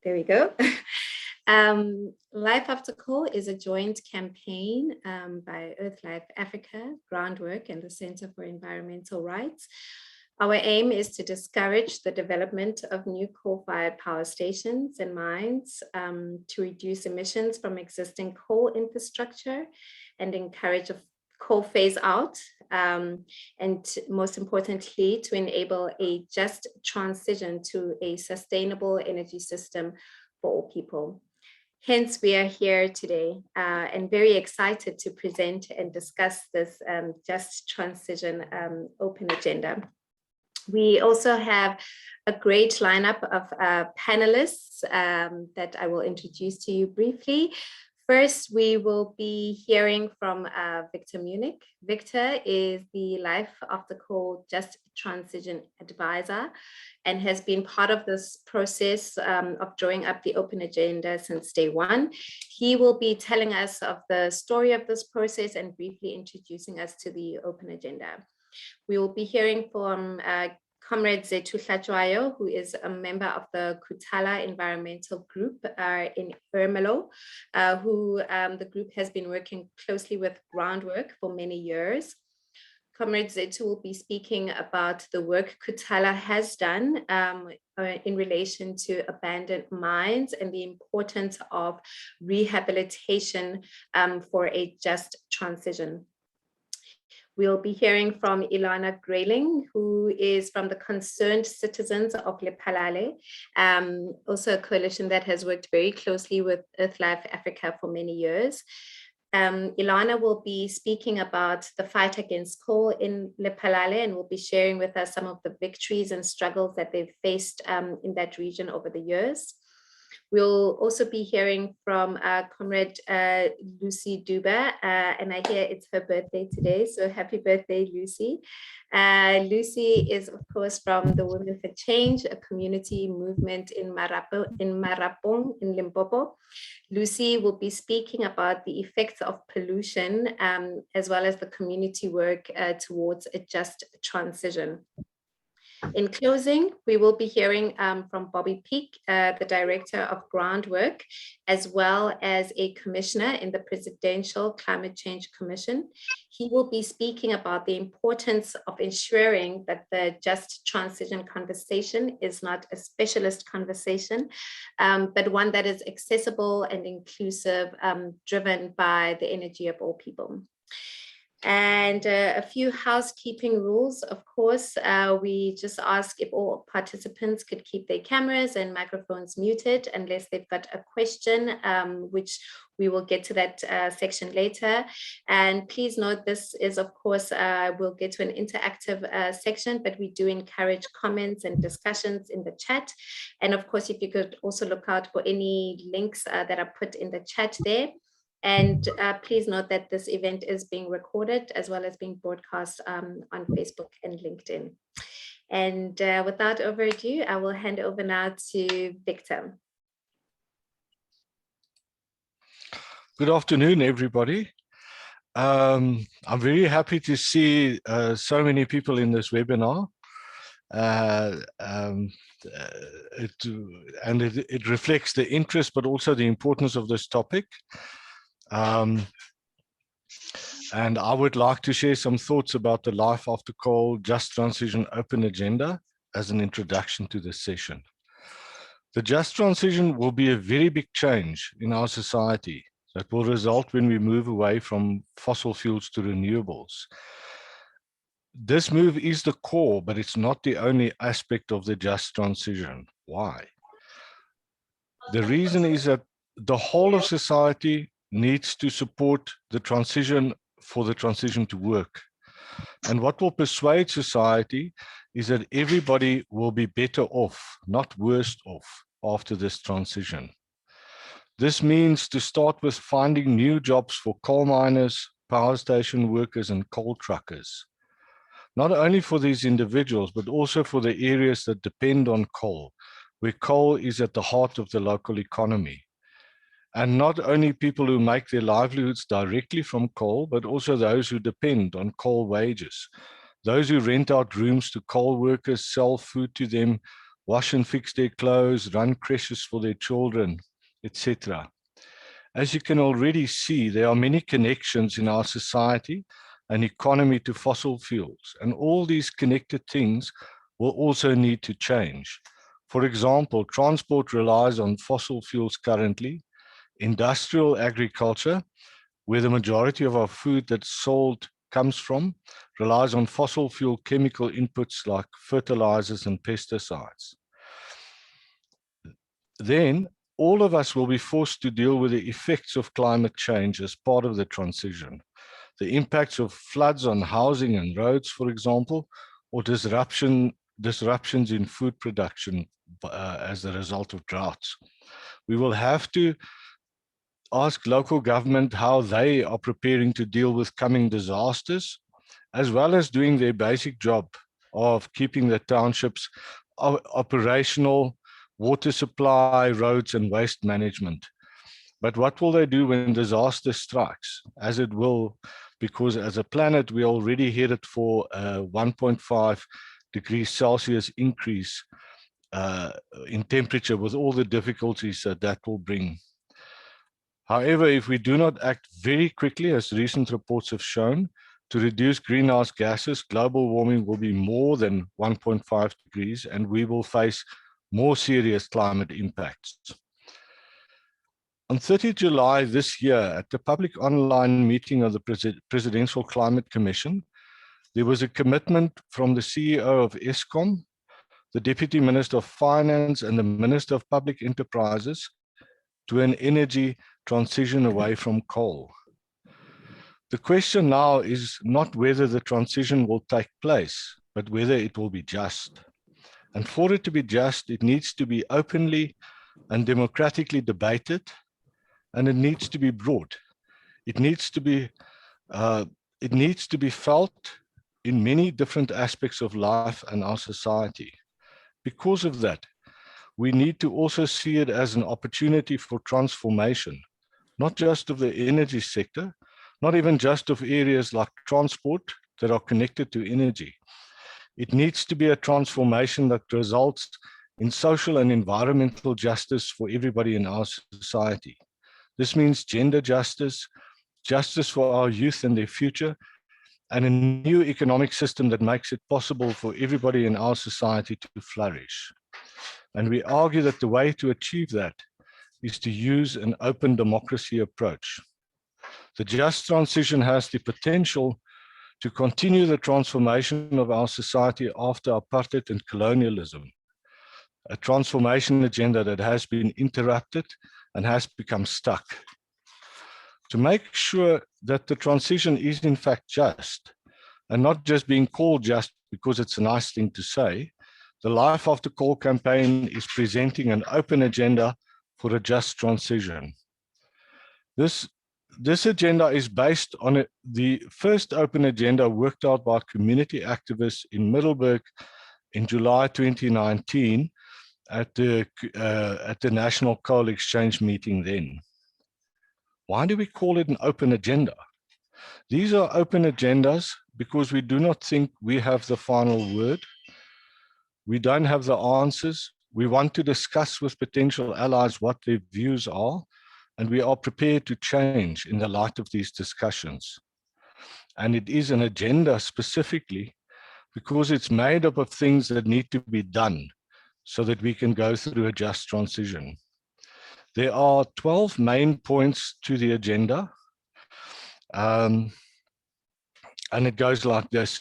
There we go. Life After Coal is a joint campaign by EarthLife Africa, Groundwork, and the Center for Environmental Rights. Our aim is to discourage the development of new coal-fired power stations and mines, to reduce emissions from existing coal infrastructure and encourage a coal phase out, and most importantly, to enable a just transition to a sustainable energy system for all people. Hence, we are here today and very excited to present and discuss this just transition open agenda. We also have a great lineup of panelists that I will introduce to you briefly. First, we will be hearing from Victor Munich. Victor is the Life After Coal Just Transition Advisor and has been part of this process of drawing up the open agenda since day one. He will be telling us of the story of this process and briefly introducing us to the open agenda. We will be hearing from Comrade Zethu Hlatshwayo, who is a member of the Kuthala Environmental Group in Ermelo, who the group has been working closely with Groundwork for many years. Comrade Zethu will be speaking about the work Kuthala has done in relation to abandoned mines and the importance of rehabilitation for a just transition. We'll be hearing from Ilana Grayling, who is from the Concerned Citizens of Lephalale, also a coalition that has worked very closely with EarthLife Africa for many years. Ilana will be speaking about the fight against coal in Lephalale and will be sharing with us some of the victories and struggles that they've faced in that region over the years. We'll also be hearing from Comrade Lucy Duba, and I hear it's her birthday today, so happy birthday, Lucy. Lucy is, of course, from the Women for Change, a community movement in Marapong in Limpopo. Lucy will be speaking about the effects of pollution, as well as the community work towards a just transition. In closing, we will be hearing from Bobby Peake, the director of Groundwork, as well as a commissioner in the Presidential Climate Change Commission. He will be speaking about the importance of ensuring that the just transition conversation is not a specialist conversation, but one that is accessible and inclusive, driven by the energy of all people. And a few housekeeping rules. Of course, we just ask if all participants could keep their cameras and microphones muted unless they've got a question, which we will get to that section later. And please note, this is, of course, we'll get to an interactive section, but we do encourage comments and discussions in the chat. And of course, if you could also look out for any links that are put in the chat there. And please note that this event is being recorded as well as being broadcast on Facebook and LinkedIn. And without further ado, I will hand over now to Victor. Good afternoon, everybody. I'm very happy to see so many people in this webinar. It reflects the interest, but also the importance of this topic. And I would like to share some thoughts about the Life After Coal Just Transition Open Agenda as an introduction to this session. The just transition will be a very big change in our society that will result when we move away from fossil fuels to renewables. This move is the core, but it's not the only aspect of the just transition. Why? The reason is that the whole of society needs to support the transition for the transition to work. And what will persuade society is that everybody will be better off, not worse off, after this transition. This means to start with finding new jobs for coal miners, power station workers, and coal truckers. Not only for these individuals, but also for the areas that depend on coal, where coal is at the heart of the local economy. And not only people who make their livelihoods directly from coal, but also those who depend on coal wages. Those who rent out rooms to coal workers, sell food to them, wash and fix their clothes, run creches for their children, etc. As you can already see, there are many connections in our society and economy to fossil fuels, and all these connected things will also need to change. For example, transport relies on fossil fuels currently. Industrial agriculture, where the majority of our food that's sold comes from, relies on fossil fuel chemical inputs like fertilizers and pesticides. Then all of us will be forced to deal with the effects of climate change as part of the transition. The impacts of floods on housing and roads, for example, or disruptions in food production as a result of droughts. We will have to ask local government how they are preparing to deal with coming disasters, as well as doing their basic job of keeping the townships operational, water supply, roads, and waste management. But what will they do when disaster strikes? As it will, because as a planet, we're already headed for a 1.5 degrees Celsius increase in temperature, with all the difficulties that that will bring. However, if we do not act very quickly, as recent reports have shown, to reduce greenhouse gases, global warming will be more than 1.5 degrees, and we will face more serious climate impacts. On 30 July this year, at the public online meeting of the Presidential Climate Commission, there was a commitment from the CEO of Eskom, the Deputy Minister of Finance, and the Minister of Public Enterprises to an energy transition away from coal. The question now is not whether the transition will take place, but whether it will be just. And for it to be just, it needs to be openly and democratically debated, and it needs to be broad. It needs to be felt in many different aspects of life and our society. Because of that, we need to also see it as an opportunity for transformation, not just of the energy sector, not even just of areas like transport that are connected to energy. It needs to be a transformation that results in social and environmental justice for everybody in our society. This means gender justice, justice for our youth and their future, and a new economic system that makes it possible for everybody in our society to flourish. And we argue that the way to achieve that is to use an open democracy approach. The just transition has the potential to continue the transformation of our society after apartheid and colonialism, a transformation agenda that has been interrupted and has become stuck. To make sure that the transition is in fact just, and not just being called just because it's a nice thing to say, the Life After Coal campaign is presenting an open agenda for a just transition. This agenda is based on the first open agenda worked out by community activists in Middelburg in July 2019 at the National Coal Exchange meeting then. Why do we call it an open agenda? These are open agendas because we do not think we have the final word. We don't have the answers. We want to discuss with potential allies what their views are, and we are prepared to change in the light of these discussions. And it is an agenda specifically because it's made up of things that need to be done so that we can go through a just transition. There are 12 main points to the agenda, and it goes like this.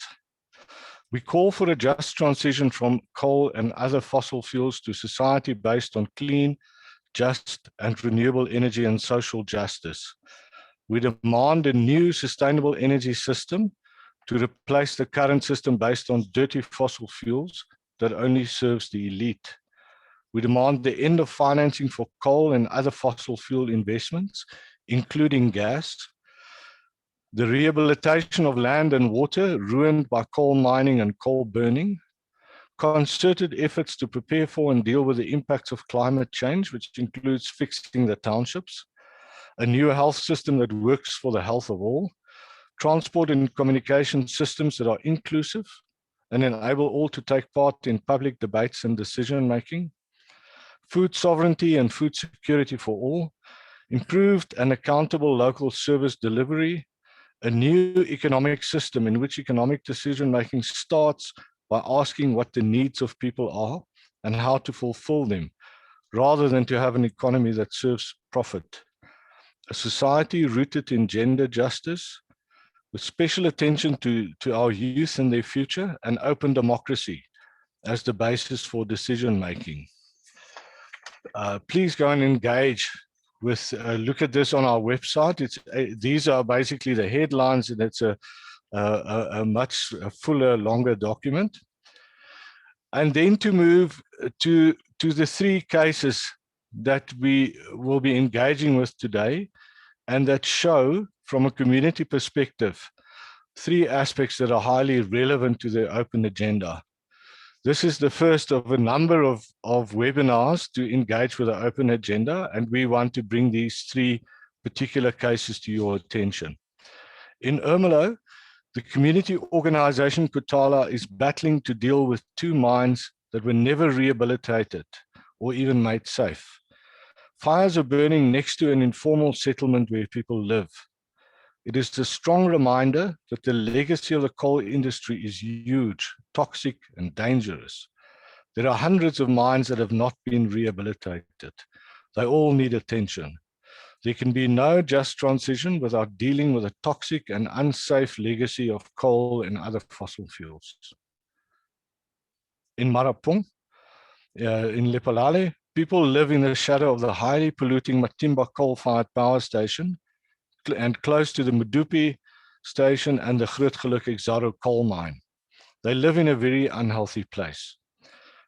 We call for a just transition from coal and other fossil fuels to society based on clean, just and renewable energy and social justice. We demand a new sustainable energy system to replace the current system based on dirty fossil fuels that only serves the elite. We demand the end of financing for coal and other fossil fuel investments, including gas, the rehabilitation of land and water ruined by coal mining and coal burning, concerted efforts to prepare for and deal with the impacts of climate change, which includes fixing the townships, a new health system that works for the health of all, transport and communication systems that are inclusive, and enable all to take part in public debates and decision-making. Food sovereignty and food security for all. Improved and accountable local service delivery. A new economic system in which economic decision-making starts by asking what the needs of people are and how to fulfill them, rather than to have an economy that serves profit. A society rooted in gender justice, with special attention to our youth and their future, and open democracy as the basis for decision-making. Please go and engage with, look at this on our website. These are basically the headlines, and it's a much fuller, longer document. And then to move to the 3 cases that we will be engaging with today, and that show, from a community perspective, 3 aspects that are highly relevant to the open agenda. This is the first of a number of webinars to engage with the open agenda, and we want to bring these 3 particular cases to your attention. In Ermelo, the community organization Kutala is battling to deal with 2 mines that were never rehabilitated or even made safe. Fires are burning next to an informal settlement where people live. It is a strong reminder that the legacy of the coal industry is huge, toxic, and dangerous. There are hundreds of mines that have not been rehabilitated. They all need attention. There can be no just transition without dealing with a toxic and unsafe legacy of coal and other fossil fuels. In Marapong, in Lephalale, people live in the shadow of the highly polluting Matimba coal-fired power station and close to the Medupi station and the Grootgeluk Exxaro coal mine. They live in a very unhealthy place.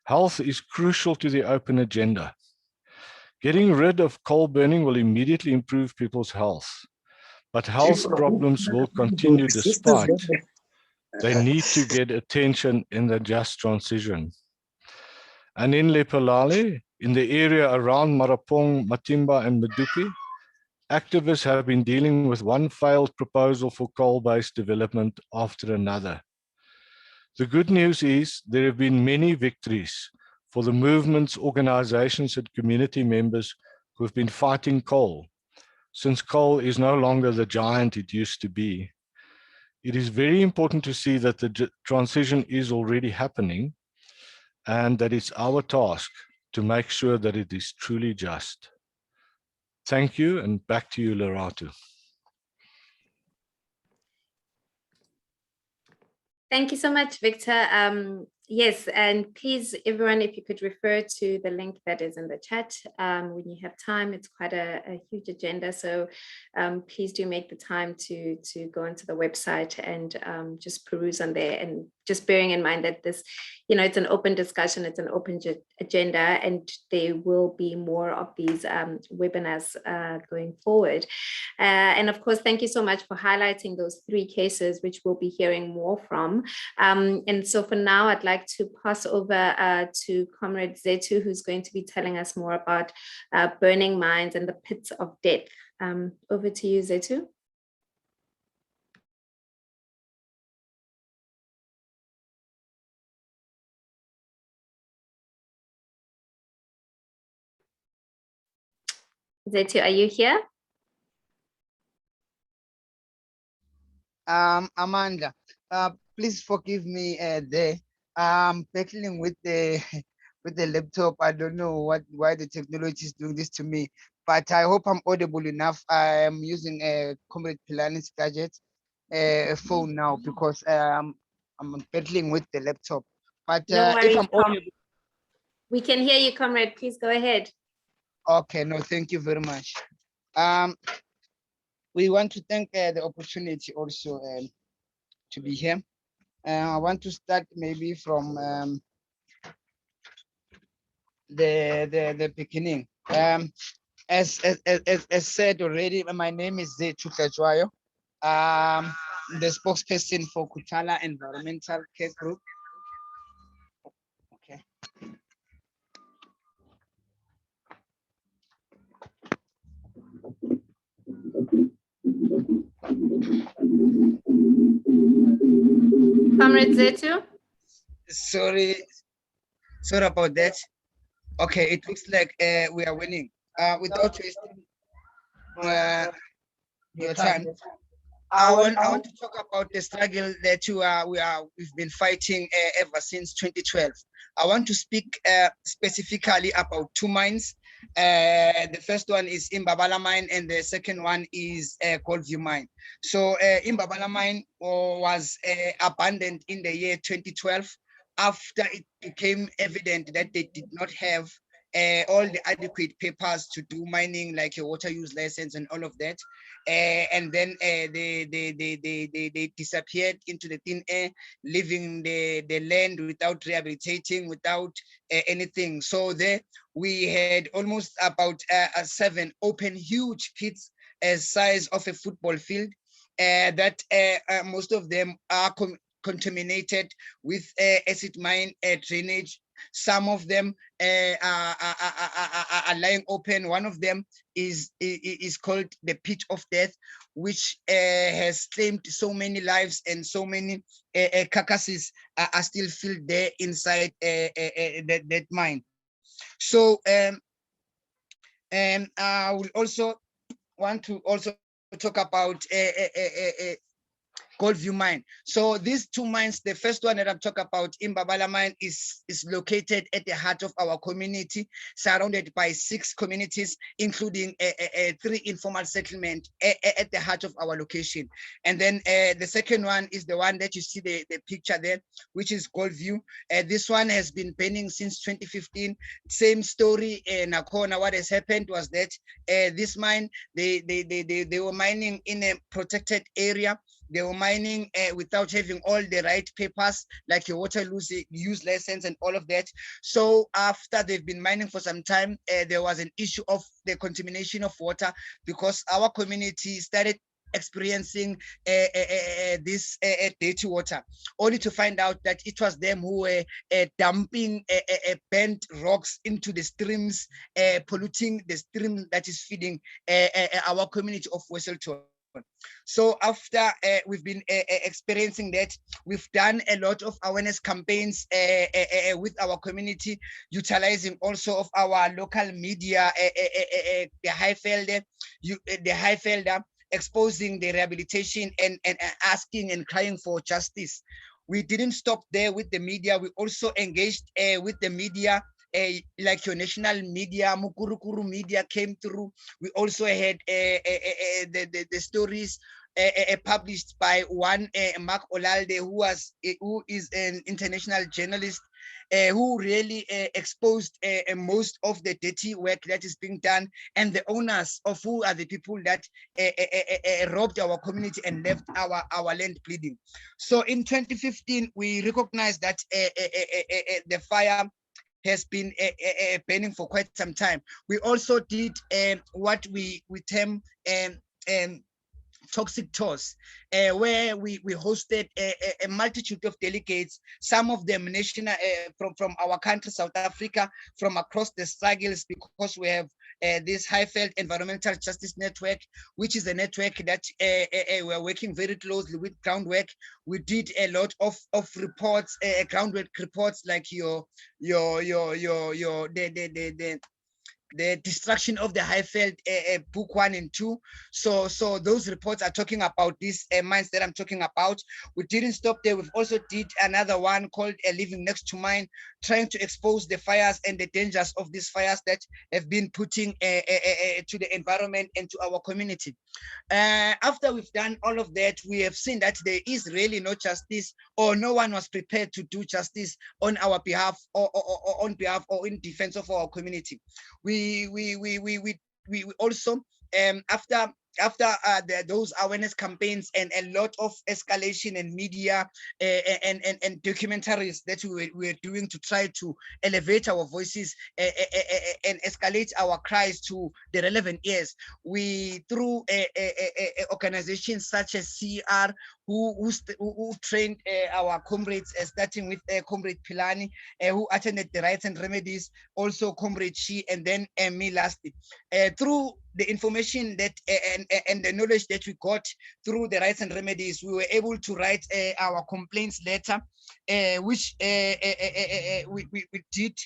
Health is crucial to the open agenda. Getting rid of coal burning will immediately improve people's health, but health problems will continue despite. They need to get attention in the just transition. And in Lephalale, in the area around Marapong, Matimba, and Medupi, activists have been dealing with one failed proposal for coal-based development after another. The good news is there have been many victories for the movements, organizations, and community members who have been fighting coal, since coal is no longer the giant it used to be. It is very important to see that the transition is already happening, and that it's our task to make sure that it is truly just. Thank you, and back to you, Lerato. Thank you so much, Victor. Yes, and please, everyone, if you could refer to the link that is in the chat when you have time. It's quite a huge agenda, so please do make the time to go onto the website and just peruse on there, and just bearing in mind that this, it's an open discussion, it's an open agenda, and there will be more of these webinars going forward. And of course, thank you so much for highlighting those 3 cases, which we'll be hearing more from. And so for now, I'd like to pass over to Comrade Zetu, who's going to be telling us more about burning mines and the pits of death. Over to you, Zetu. Zetu, are you here? Amanda, please forgive me there. I'm battling with the laptop. I don't know why the technology is doing this to me, but I hope I'm audible enough. I am using a Comrade Pilani's gadget, a phone now, because I'm battling with the laptop. But No worries, if I'm audible, we can hear you, Comrade. Please go ahead. Okay, no, thank you very much. We want to thank the opportunity also to be here. I want to start maybe from the beginning. As said already, my name is Zetu Kajwayo. The spokesperson for Kutala Environmental Care Group. Okay. Comrade Zetu? Sorry about that. Okay, it looks like we are winning. Without wasting your time, I want to talk about the struggle that we've been fighting ever since 2012. I want to speak specifically about two mines. The first one is Imbabala mine, and the second one is Goldview mine. So Imbabala mine was abandoned in the year 2012 after it became evident that they did not have all the adequate papers to do mining, like a water use license and all of that. And then they disappeared into the thin air, leaving the land without rehabilitating, without anything. So there we had almost about 7 open huge pits as size of a football field, that most of them are contaminated with acid mine drainage. Some of them are lying open. One of them is called the pit of death, which has claimed so many lives, and so many carcasses are still filled there inside that mine. So I will also want to talk about Goldview mine. So these two mines, the first one that I'm talking about, Imbabala mine, is located at the heart of our community, surrounded by 6 communities, including 3 informal settlements at the heart of our location. And then the second one is the one that you see the picture there, which is Goldview. This one has been burning since 2015. Same story in Nakona. What has happened was that this mine, they were mining in a protected area. They were mining without having all the right papers, like your water use license and all of that. So after they've been mining for some time, there was an issue of the contamination of water, because our community started experiencing this dirty water, only to find out that it was them who were dumping burnt rocks into the streams, polluting the stream that is feeding our community of Wesselton. So after we've been experiencing that, we've done a lot of awareness campaigns with our community, utilizing also of our local media, the Highfelder, exposing the rehabilitation and asking and crying for justice. We didn't stop there with the media. We also engaged with the media, like your national media, Mukurukuru media came through. We also had the stories published by one Mark Olalde, who is an international journalist, who really exposed most of the dirty work that is being done, and the owners of who are the people that robbed our community and left our land bleeding. So in 2015, we recognized that the fire has been burning for quite some time. We also did what we term toxic tours, where we hosted a multitude of delegates, some of them national from our country, South Africa, from across the struggles, because we have this Highveld Environmental Justice Network, which is a network that we're working very closely with groundwork. We did a lot of reports, groundwork reports, like the destruction of the Highveld book 1 and 2. So those reports are talking about these mines that I'm talking about. We didn't stop there. We've also did another one called Living Next to Mine, trying to expose the fires and the dangers of these fires that have been putting to the environment and to our community. After we've done all of that, we have seen that there is really no justice, or no one was prepared to do justice on our behalf, or on behalf or in defense of our community. We also, after those awareness campaigns and a lot of escalation in media and documentaries that we were doing to try to elevate our voices and escalate our cries to the relevant ears, we, through organizations such as CR, who trained our comrades, starting with Comrade Pilani, who attended the Rights and Remedies, also Comrade Shi, and then me lastly. Through the information that and the knowledge that we got through the rights and remedies, we were able to write our complaints letter, which we did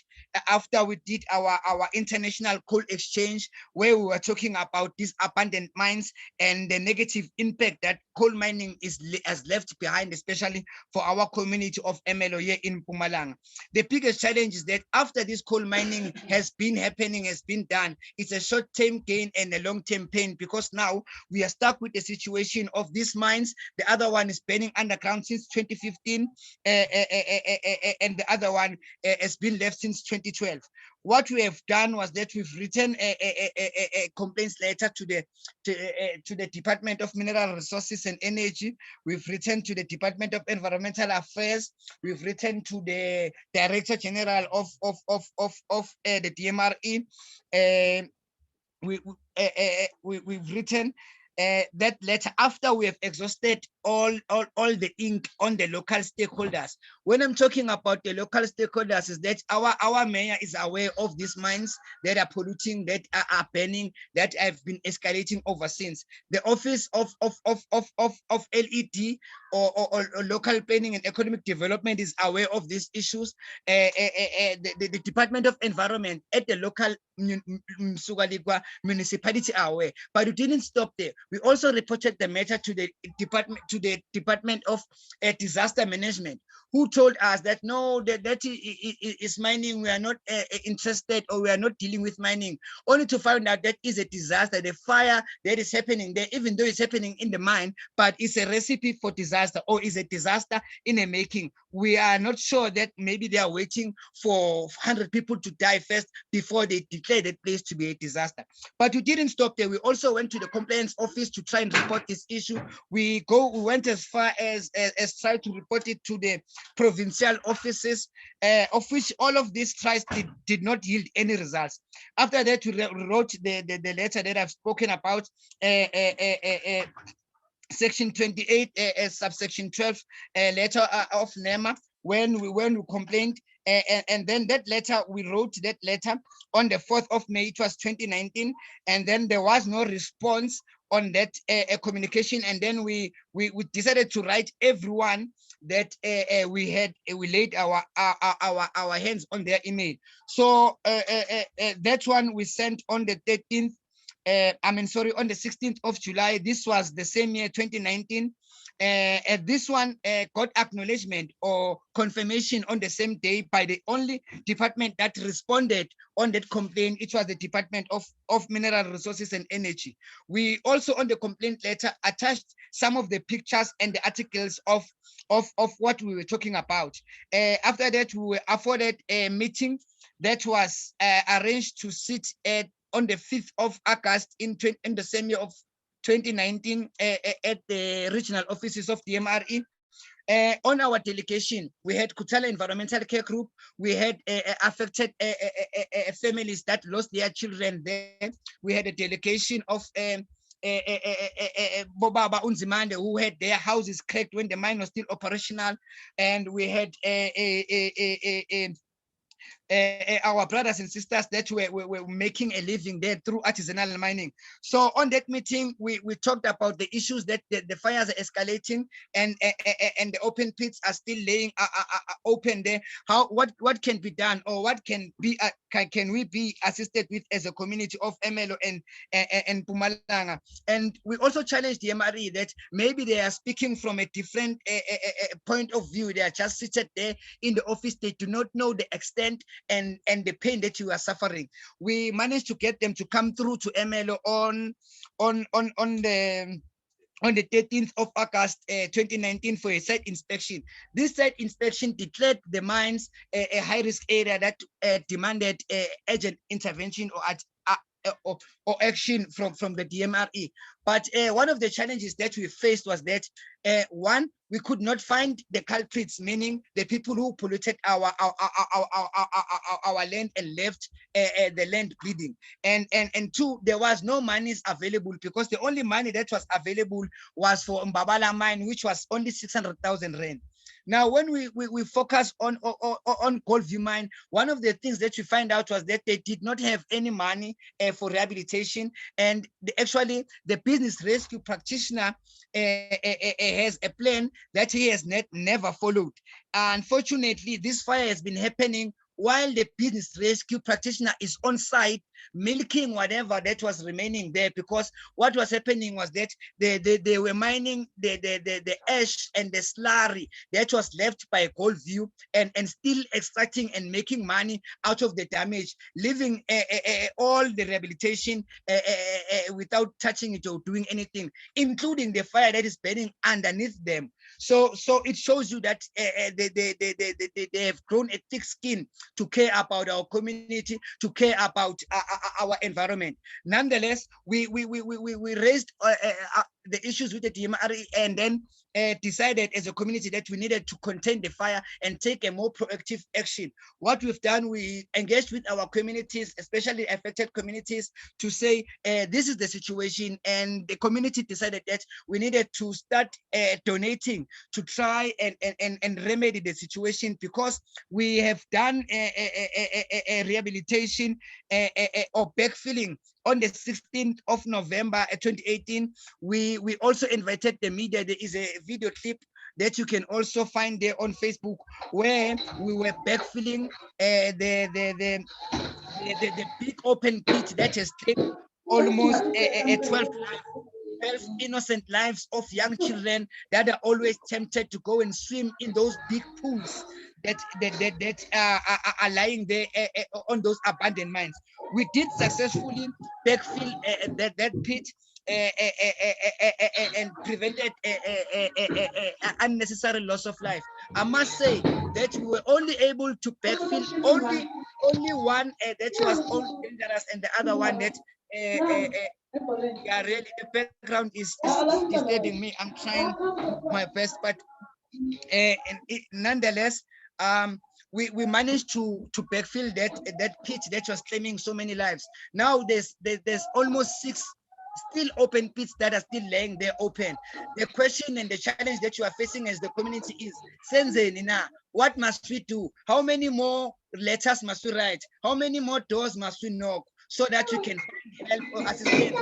after we did our international coal exchange, where we were talking about these abandoned mines and the negative impact that coal mining has left behind, especially for our community of Ermelo here in Mpumalanga. The biggest challenge is that after this coal mining has been happening, has been done, it's a short-term gain and a long-term pain, because now we are stuck with the situation of these mines. The other one is burning underground since 2015, and the other one has been left since 2012. What we have done was that we've written a complaints letter to the Department of Mineral Resources and Energy. We've written to the Department of Environmental Affairs. We've written to the Director General of the DMRE. We've written that letter after we have exhausted all the ink on the local stakeholders. When I'm talking about the local stakeholders, is that our mayor is aware of these mines that are polluting, that are burning, that have been escalating over since. The office of LED or local planning and economic development is aware of these issues. The Department of Environment at the local municipality are aware, but we didn't stop there. We also reported the matter to the Department of Disaster Management, who told us that no, that is mining. We are not interested, or we are not dealing with mining. Only to find out that is a disaster, the fire that is happening there, even though it's happening in the mine, but it's a recipe for disaster, or is a disaster in a making. We are not sure that maybe they are waiting for 100 people to die first before they declare that place to be a disaster. But we didn't stop there. We also went to the complaints office to try and report this issue. We went as far as try to report it to the provincial offices, of which all of these tries did not yield any results. After that, we wrote the letter that I've spoken about, Section 28, subsection 12, letter of NEMA, when we complained. And then that letter, we wrote that letter on the 4th of May, it was 2019, and then there was no response on that communication. And then we decided to write everyone that we laid our hands on their email. So that one we sent on the 13th, on the 16th of July. This was the same year, 2019. This one got acknowledgement or confirmation on the same day by the only department that responded on that complaint. It was the Department of Mineral Resources and Energy. We also, on the complaint letter, attached some of the pictures and the articles of what we were talking about. After that, we were afforded a meeting that was arranged to sit on the 5th of August in the same year of 2019 at the regional offices of the MRE. On our delegation, we had Kutala Environmental Care Group. We had affected families that lost their children there. We had a delegation of Bobaba Unzimande, who had their houses cracked when the mine was still operational. And we had our brothers and sisters that were making a living there through artisanal mining. So on that meeting, we talked about the issues that the fires are escalating, and the open pits are still laying open there. What can be done, or what can we be assisted with as a community of Ermelo and Mpumalanga? And we also challenged the MRE that maybe they are speaking from a different point of view. They are just seated there in the office. They do not know the extent and the pain that you are suffering. We managed to get them to come through to Ermelo on the 13th of August 2019 for a site inspection. This site inspection declared the mines a high-risk area that demanded urgent intervention or action from the DMRE. But one of the challenges that we faced was that, one, we could not find the culprits, meaning the people who polluted our land and left the land bleeding. And two, there was no monies available, because the only money that was available was for Mbabala mine, which was only 600,000 rand. Now, when we focus on Goldview mine, one of the things that we find out was that they did not have any money for rehabilitation, and actually the business rescue practitioner has a plan that he has never followed. Unfortunately, this fire has been happening while the business rescue practitioner is on site milking whatever that was remaining there, because what was happening was that they were mining the ash and the slurry that was left by Goldview, and still extracting and making money out of the damage, leaving all the rehabilitation without touching it or doing anything, including the fire that is burning underneath them. So it shows you that they have grown a thick skin to care about our community, to care about our environment. Nonetheless, we raised the issues with the DMRE, and then decided as a community that we needed to contain the fire and take a more proactive action. What we've done, we engaged with our communities, especially affected communities, to say this is the situation, and the community decided that we needed to start donating to try and remedy the situation, because we have done a rehabilitation or backfilling on the 16th of November 2018. We also invited the media. There is a video clip that you can also find there on Facebook, where we were backfilling the big open pit that has taken almost 12 innocent lives of young children that are always tempted to go and swim in those big pools that are lying there on those abandoned mines. We did successfully backfill that pit and prevented unnecessary loss of life. I must say that we were only able to backfill only one that was all dangerous, and the other one that yeah, really the background is disturbing me. I'm trying my best, but nonetheless, we managed to backfill that pit that was claiming so many lives. Now there's almost 6 still open pits that are still laying there open. The question and the challenge that you are facing as the community is, Senzenina, what must we do? How many more letters must we write? How many more doors must we knock so that we can find help or assistance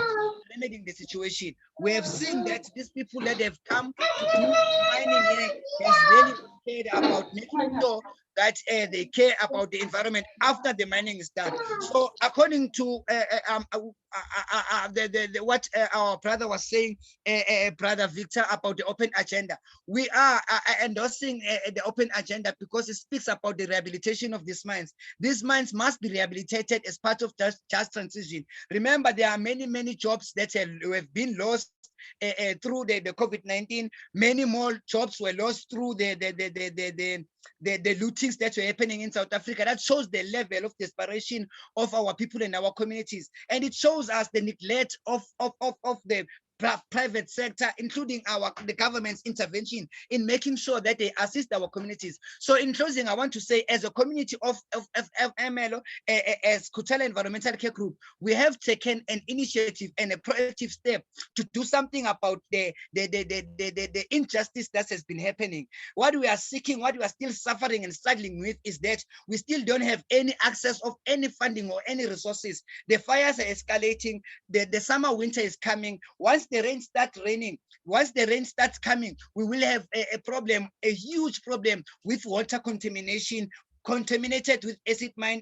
remedying the situation? We have seen that these people that have come to do mining here has really cared about making sure that they care about the environment after the mining is done. So according to what our brother was saying, Brother Victor, about the open agenda, we are endorsing the open agenda because it speaks about the rehabilitation of these mines. These mines must be rehabilitated as part of just transition. Remember, there are many jobs that have been lost through the COVID-19. Many more jobs were lost through the lootings that were happening in South Africa. That shows the level of desperation of our people and our communities, and it shows us the neglect of the private sector, including the government's intervention in making sure that they assist our communities. So in closing, I want to say, as a community of MLO, as Kuthala Environmental Care Group, we have taken an initiative and a proactive step to do something about the injustice that has been happening. What we are seeking, what we are still suffering and struggling with, is that we still don't have any access of any funding or any resources. The fires are escalating. The summer winter is coming. Once the rain starts raining, once the rain starts coming, we will have a problem, a huge problem with water contamination, contaminated with acid mine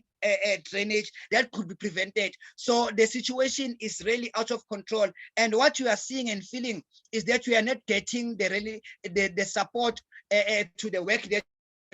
drainage that could be prevented. So the situation is really out of control. And what you are seeing and feeling is that we are not getting the support to the work that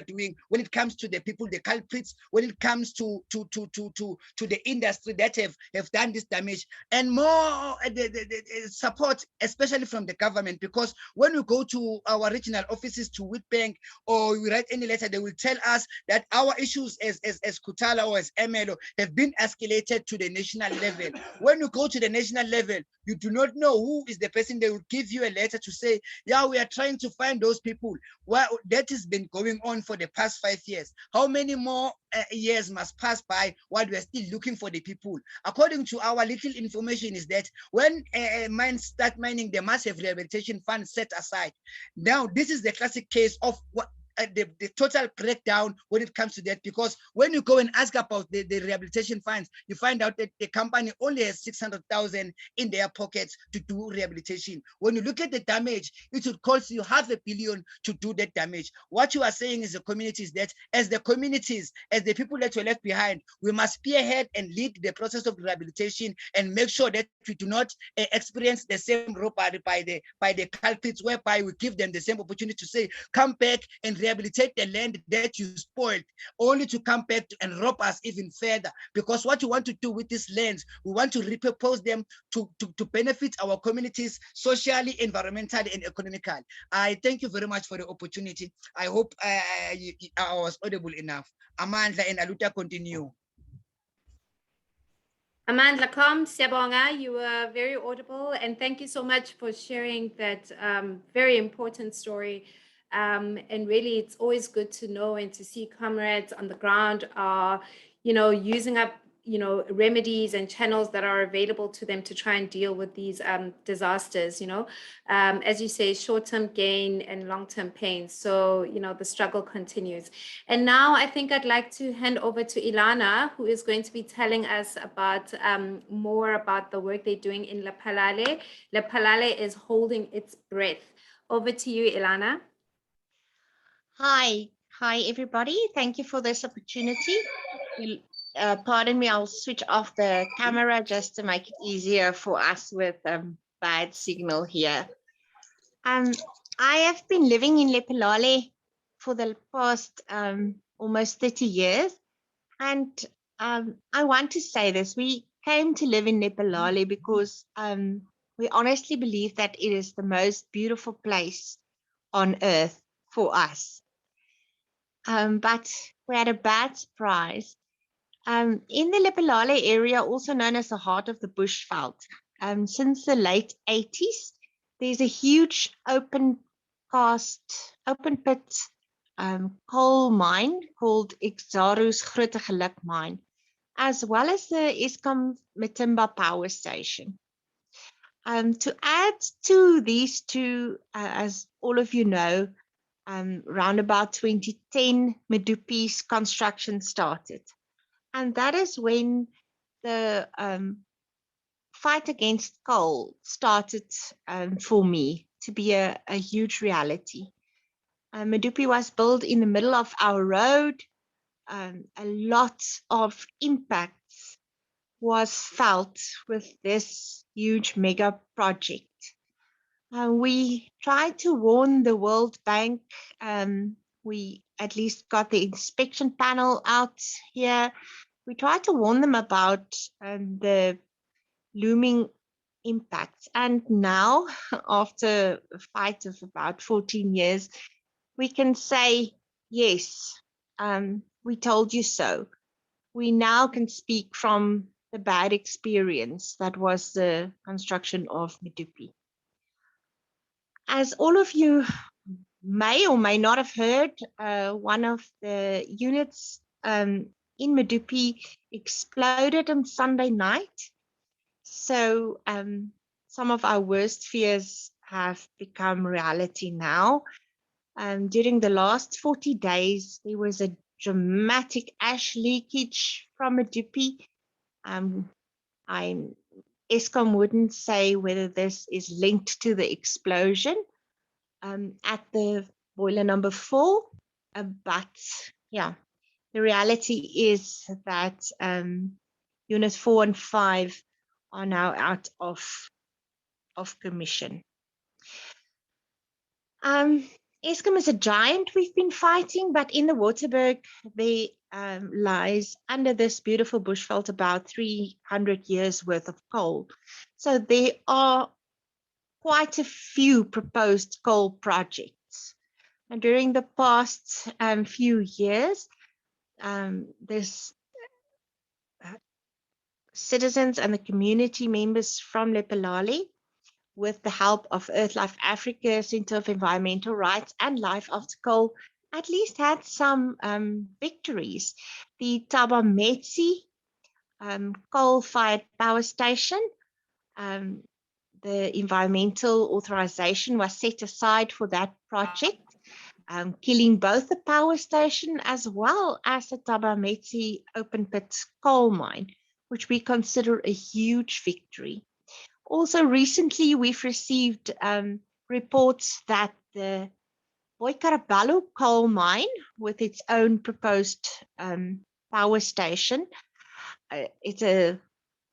doing when it comes to the people, the culprits, when it comes to the industry that have done this damage, and more the support, especially from the government. Because when we go to our regional offices, to Witbank, or we write any letter, they will tell us that our issues as Kuthala or as MLO have been escalated to the national level. When you go to the national level, you do not know who is the person. They will give you a letter to say, yeah, we are trying to find those people. Well, that has been going on for the past 5 years. How many more years must pass by while we are still looking for the people? According to our little information, is that when mines start mining, they must have rehabilitation funds set aside. Now, this is the classic case of what the total breakdown when it comes to that, because when you go and ask about the rehabilitation funds, you find out that the company only has 600,000 in their pockets to do rehabilitation. When you look at the damage, it would cost you $500 million to do that damage. What you are saying is the communities, that as the communities, as the people that were left behind, we must spearhead and lead the process of rehabilitation and make sure that we do not experience the same robbery by the culprits, whereby we give them the same opportunity to say, come back and rehabilitate the land that you spoiled, only to come back and rob us even further. Because what we want to do with these lands, we want to repurpose them to benefit our communities socially, environmentally, and economically. I thank you very much for the opportunity. I hope I was audible enough. Amandla and Aluta, continue. Amandla Kom, Siyabonga, you were very audible, and thank you so much for sharing that very important story. And really, it's always good to know and to see comrades on the ground are, using up, remedies and channels that are available to them to try and deal with these disasters, as you say, short-term gain and long-term pain. So, the struggle continues. And now I think I'd like to hand over to Ilana, who is going to be telling us about more about the work they're doing in Lephalale. Lephalale is holding its breath. Over to you, Ilana. Hi everybody. Thank you for this opportunity. Pardon me, I'll switch off the camera just to make it easier for us with bad signal here. I have been living in Lephalale for the past almost 30 years. And I want to say this, we came to live in Lephalale because we honestly believe that it is the most beautiful place on earth for us. But we had a bad surprise. In the Lephalale area, also known as the heart of the Bushveld, since the late 80s, there's a huge open pit coal mine called Exxaro's Grote Geluk mine, as well as the Eskom Matimba power station. To add to these two, as all of you know, around about 2010, Medupi's construction started. And that is when the fight against coal started for me to be a huge reality. Medupi was built in the middle of our road. A lot of impacts was felt with this huge mega project. We tried to warn the World Bank. We at least got the inspection panel out here. We tried to warn them about the looming impacts. And now, after a fight of about 14 years, we can say, yes, we told you so. We now can speak from the bad experience that was the construction of Medupi. As all of you may or may not have heard, one of the units in Medupi exploded on Sunday night. So some of our worst fears have become reality now. During the last 40 days, there was a dramatic ash leakage from Medupi. Eskom wouldn't say whether this is linked to the explosion at the boiler number 4, but yeah, the reality is that units 4 and 5 are now out of commission. Eskom is a giant we've been fighting, but in the Waterberg, there lies under this beautiful bushveld about 300 years worth of coal. So there are quite a few proposed coal projects. And during the past few years, this citizens and the community members from Lephalale, with the help of EarthLife Africa, Center of Environmental Rights, and Life After Coal, at least had some victories. The Tabametsi coal-fired power station, the environmental authorization was set aside for that project. killing both the power station as well as the Thabameti open pit coal mine, which we consider a huge victory. Also, recently we've received reports that the Boikarabalo coal mine, with its own proposed power station, it's a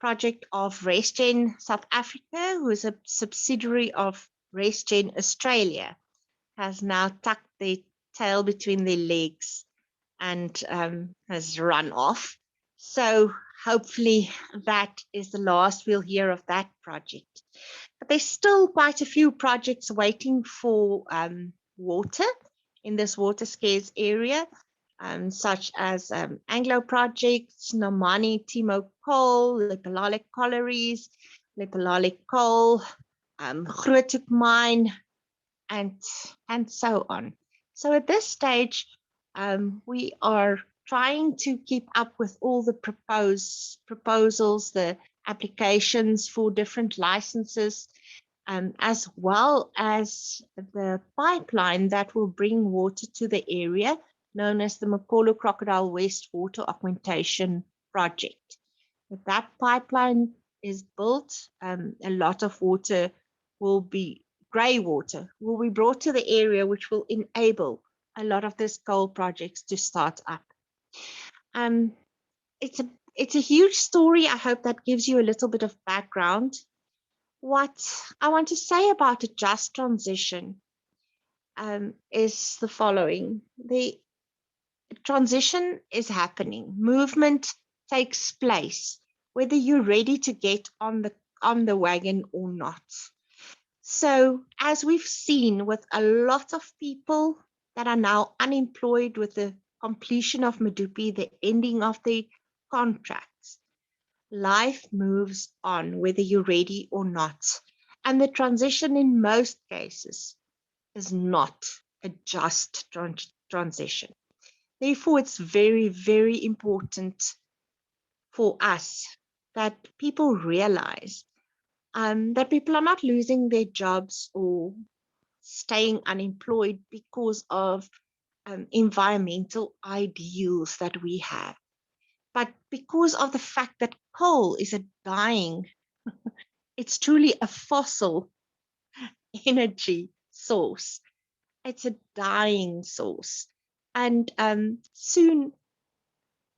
project of ResGen South Africa, who is a subsidiary of ResGen Australia, has now tucked their tail between their legs and has run off. So hopefully that is the last we'll hear of that project. But there's still quite a few projects waiting for water in this water scarce area, such as Anglo projects, Nomani Timo Coal, Lepalale Collieries, Lepalale Coal, Groothoek Mine, and so on. So at this stage, we are trying to keep up with all the proposals, the applications for different licenses, as well as the pipeline that will bring water to the area, known as the Mokolo Crocodile Wastewater Augmentation Project. If that pipeline is built, a lot of water will be, grey water will be brought to the area, which will enable a lot of these coal projects to start up. It's a huge story. I hope that gives you a little bit of background. What I want to say about a just transition is the following. The transition is happening. Movement takes place, whether you're ready to get on the wagon or not. So as we've seen with a lot of people that are now unemployed with the completion of Medupi, the ending of the contracts, life moves on whether you're ready or not. And the transition in most cases is not a just transition. Therefore, it's very, very important for us that people realize that people are not losing their jobs or staying unemployed because of environmental ideals that we have, but because of the fact that coal is a dying, it's truly a fossil energy source. It's a dying source. And soon,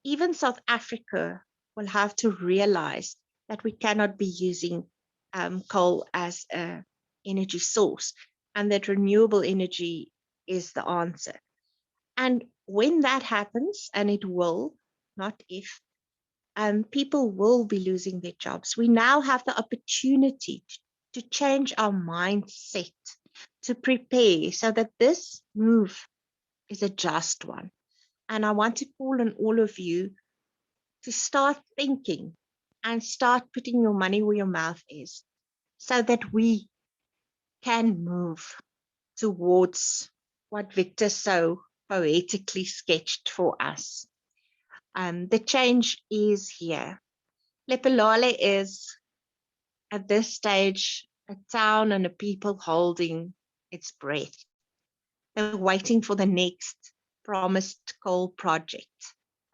even South Africa will have to realize that we cannot be using coal as an energy source, and that renewable energy is the answer. And when that happens, and it will, not if, people will be losing their jobs. We now have the opportunity to change our mindset, to prepare so that this move is a just one. And I want to call on all of you to start thinking and start putting your money where your mouth is, so that we can move towards what Victor so poetically sketched for us. The change is here. Lepalale is, at this stage, a town and a people holding its breath. They're waiting for the next promised coal project,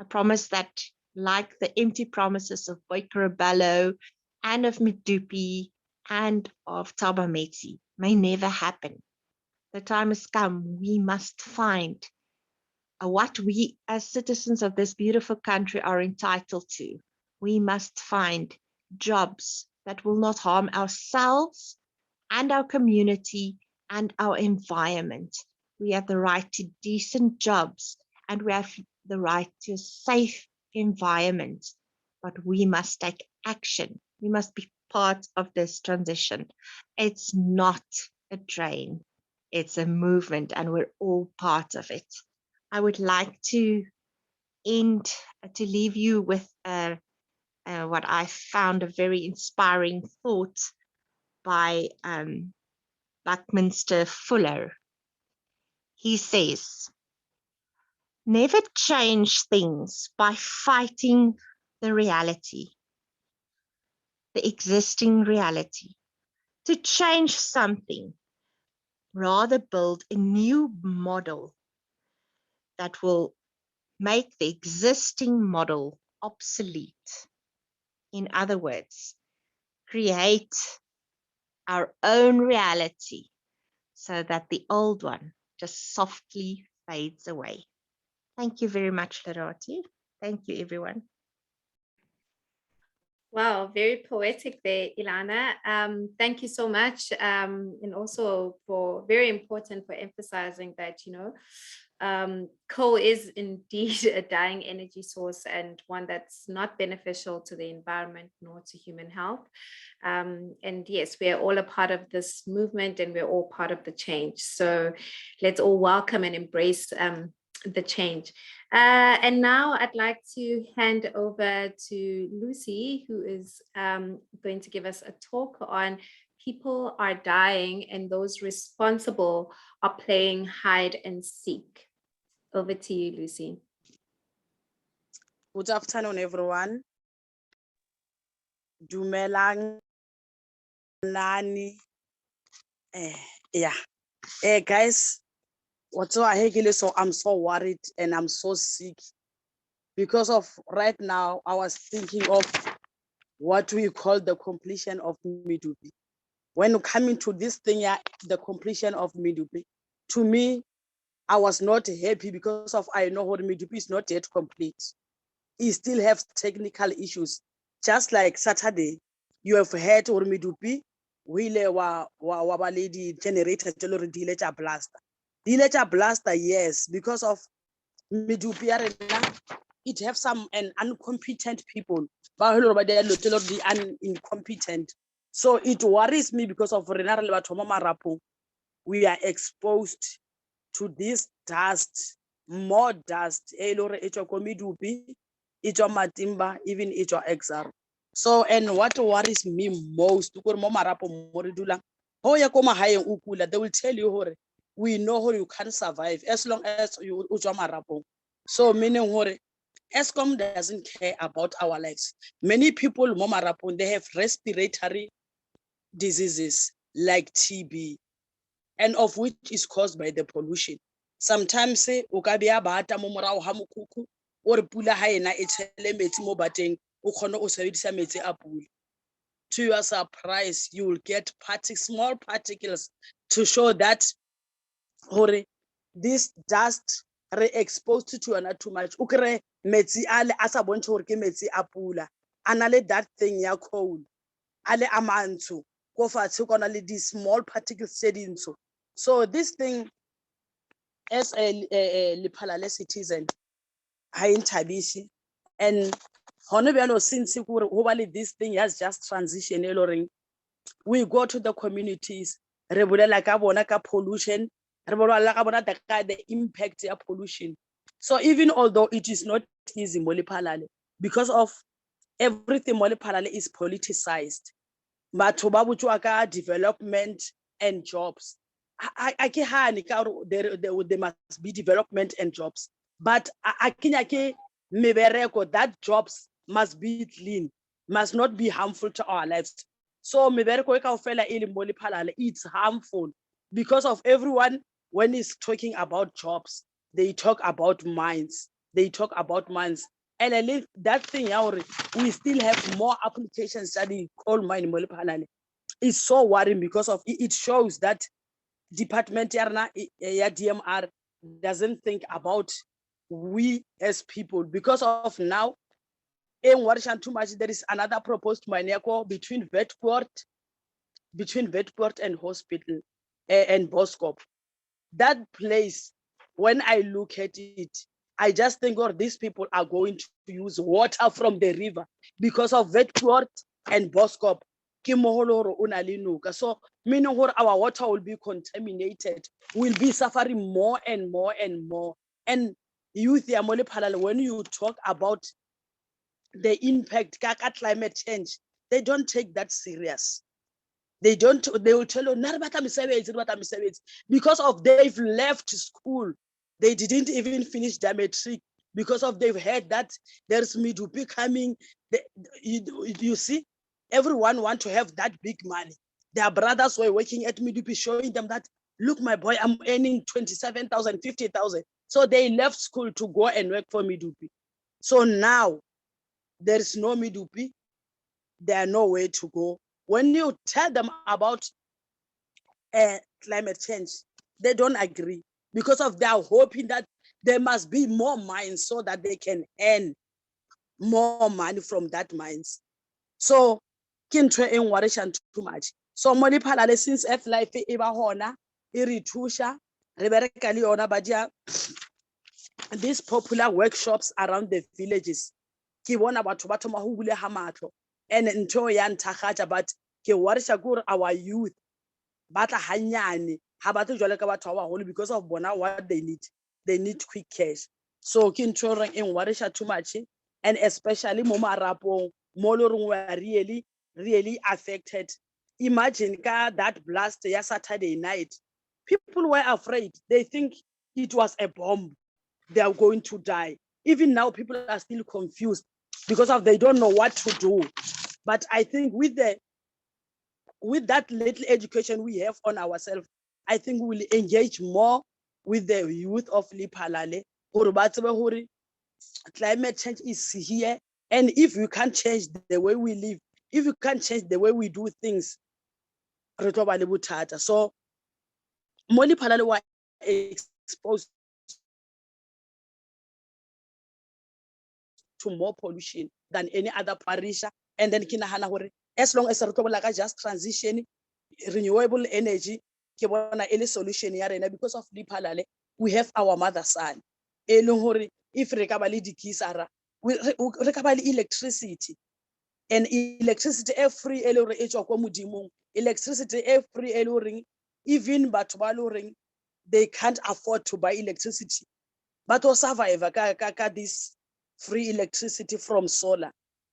a promise that, like the empty promises of Boikarabalo and of Medupi and of Thabameti, may never happen. The time has come. We must find what we as citizens of this beautiful country are entitled to. We must find jobs that will not harm ourselves and our community and our environment. We have the right to decent jobs, and we have the right to a safe environment, but we must take action. We must be part of this transition. It's not a train, it's a movement, and we're all part of it. I would like to leave you with what I found a very inspiring thought by Buckminster Fuller. He says, never change things by fighting the reality, the existing reality. To change something, rather build a new model that will make the existing model obsolete. In other words, create our own reality so that the old one just softly fades away. Thank you very much, Lorati. Thank you, everyone. Wow, very poetic there, Ilana. Thank you so much. And also for very important for emphasizing that, coal is indeed a dying energy source and one that's not beneficial to the environment nor to human health. And yes, we are all a part of this movement and we're all part of the change. So let's all welcome and embrace the change. And now I'd like to hand over to Lucy, who is going to give us a talk on people are dying and those responsible are playing hide and seek. Over to you, Lucy. Good afternoon, everyone. Dumelang nani. Guys, so I'm so worried and I'm so sick because of right now. I was thinking of what we call the completion of Medupi. When coming to this thing, the completion of Medupi, to me, I was not happy because of I know what Medupi is not yet complete. It still have technical issues. Just like Saturday, you have heard or Medupi, wile wa lady generator dilator blaster. Dilator blaster, yes, because of Medupi, it have some incompetent people, but they are incompetent. So it worries me because of we are exposed to this dust, more dust, even XR. So, and what worries me most, they will tell you, we know how you can survive as long as you marapo. So, meaning, ESCOM doesn't care about our lives. Many people, they have respiratory diseases like TB, and of which is caused by the pollution. Sometimes say ukabia bata mo morao ha mokuku or pula ha ena e tshele metsi mo bateng o kgone o sebedisa metsi a pula. To your surprise, you will get small particles to show that this dust re-exposed to ana too much. Ukre metsi ale asa bontshe hore ke metsi a pula. Anale that thing ya coal. Ale amantsho go fatshe kona le these small particles setting so this thing as a Liphalale citizen I intabisi and since this thing has just transitioned, we go to the communities pollution, the impact of pollution. So even although it is not easy Moliphalale, because of everything Moliphalale is politicized, but development and jobs. There must be development and jobs, but that jobs must be clean, must not be harmful to our lives. So it's harmful because of everyone. When he's talking about jobs, they talk about mines. And I leave that thing out. We still have more applications studying coal mine. It's so worrying because of it shows that department DMR doesn't think about we as people because of now. Too much. There is another proposed mine between Vetport and hospital and Boskop. That place, when I look at it, I just think, these people are going to use water from the river because of Vetport and Boskop. So meaning our water will be contaminated, will be suffering more and more and more. And youth, when you talk about the impact of climate change, they don't take that serious. They will tell you because of they've left school. They didn't even finish their matric because of they've heard that there's Medupi coming. You see, everyone want to have that big money. Their brothers were working at Medupi, showing them that Look, my boy, I'm earning 27,000, 50,000. So they left school to go and work for Midupi. So now there is no Midupi. There are no way to go. When you tell them about climate change, they don't agree because of they are hoping that there must be more mines so that they can earn more money from that mines. So kinto e ngwarisha too much. So mo diphalale since Earth Life e ba hona e re thusha re bereka le yona ba dia these popular workshops around the villages. Ke bona batho ba thoma ho bule ha matlo and ntho ya nthagaja, but ke warisha gore our youth ba tla hanyane ha ba tlo jwale ka batho ba baholo because of bona what they need quick cash. So ke ntho re eng warisha too much, and especially mo marapong mo lo reng we are really affected. Imagine that blast ya Saturday night, people were afraid. They think it was a bomb. They are going to die. Even now, people are still confused because of they don't know what to do. But I think with that little education we have on ourselves, I think we will engage more with the youth of Liphalale. Climate change is here, and if you can't change the way we live, if you can't change the way we do things, so mo Liphalale were exposed to more pollution than any other parish. And then as long as like just transition, renewable energy, any solution because of Liphalale, we have our mother sun. If we electricity, and electricity every electricity every even but they can't afford to buy electricity, but to survive this free electricity from solar.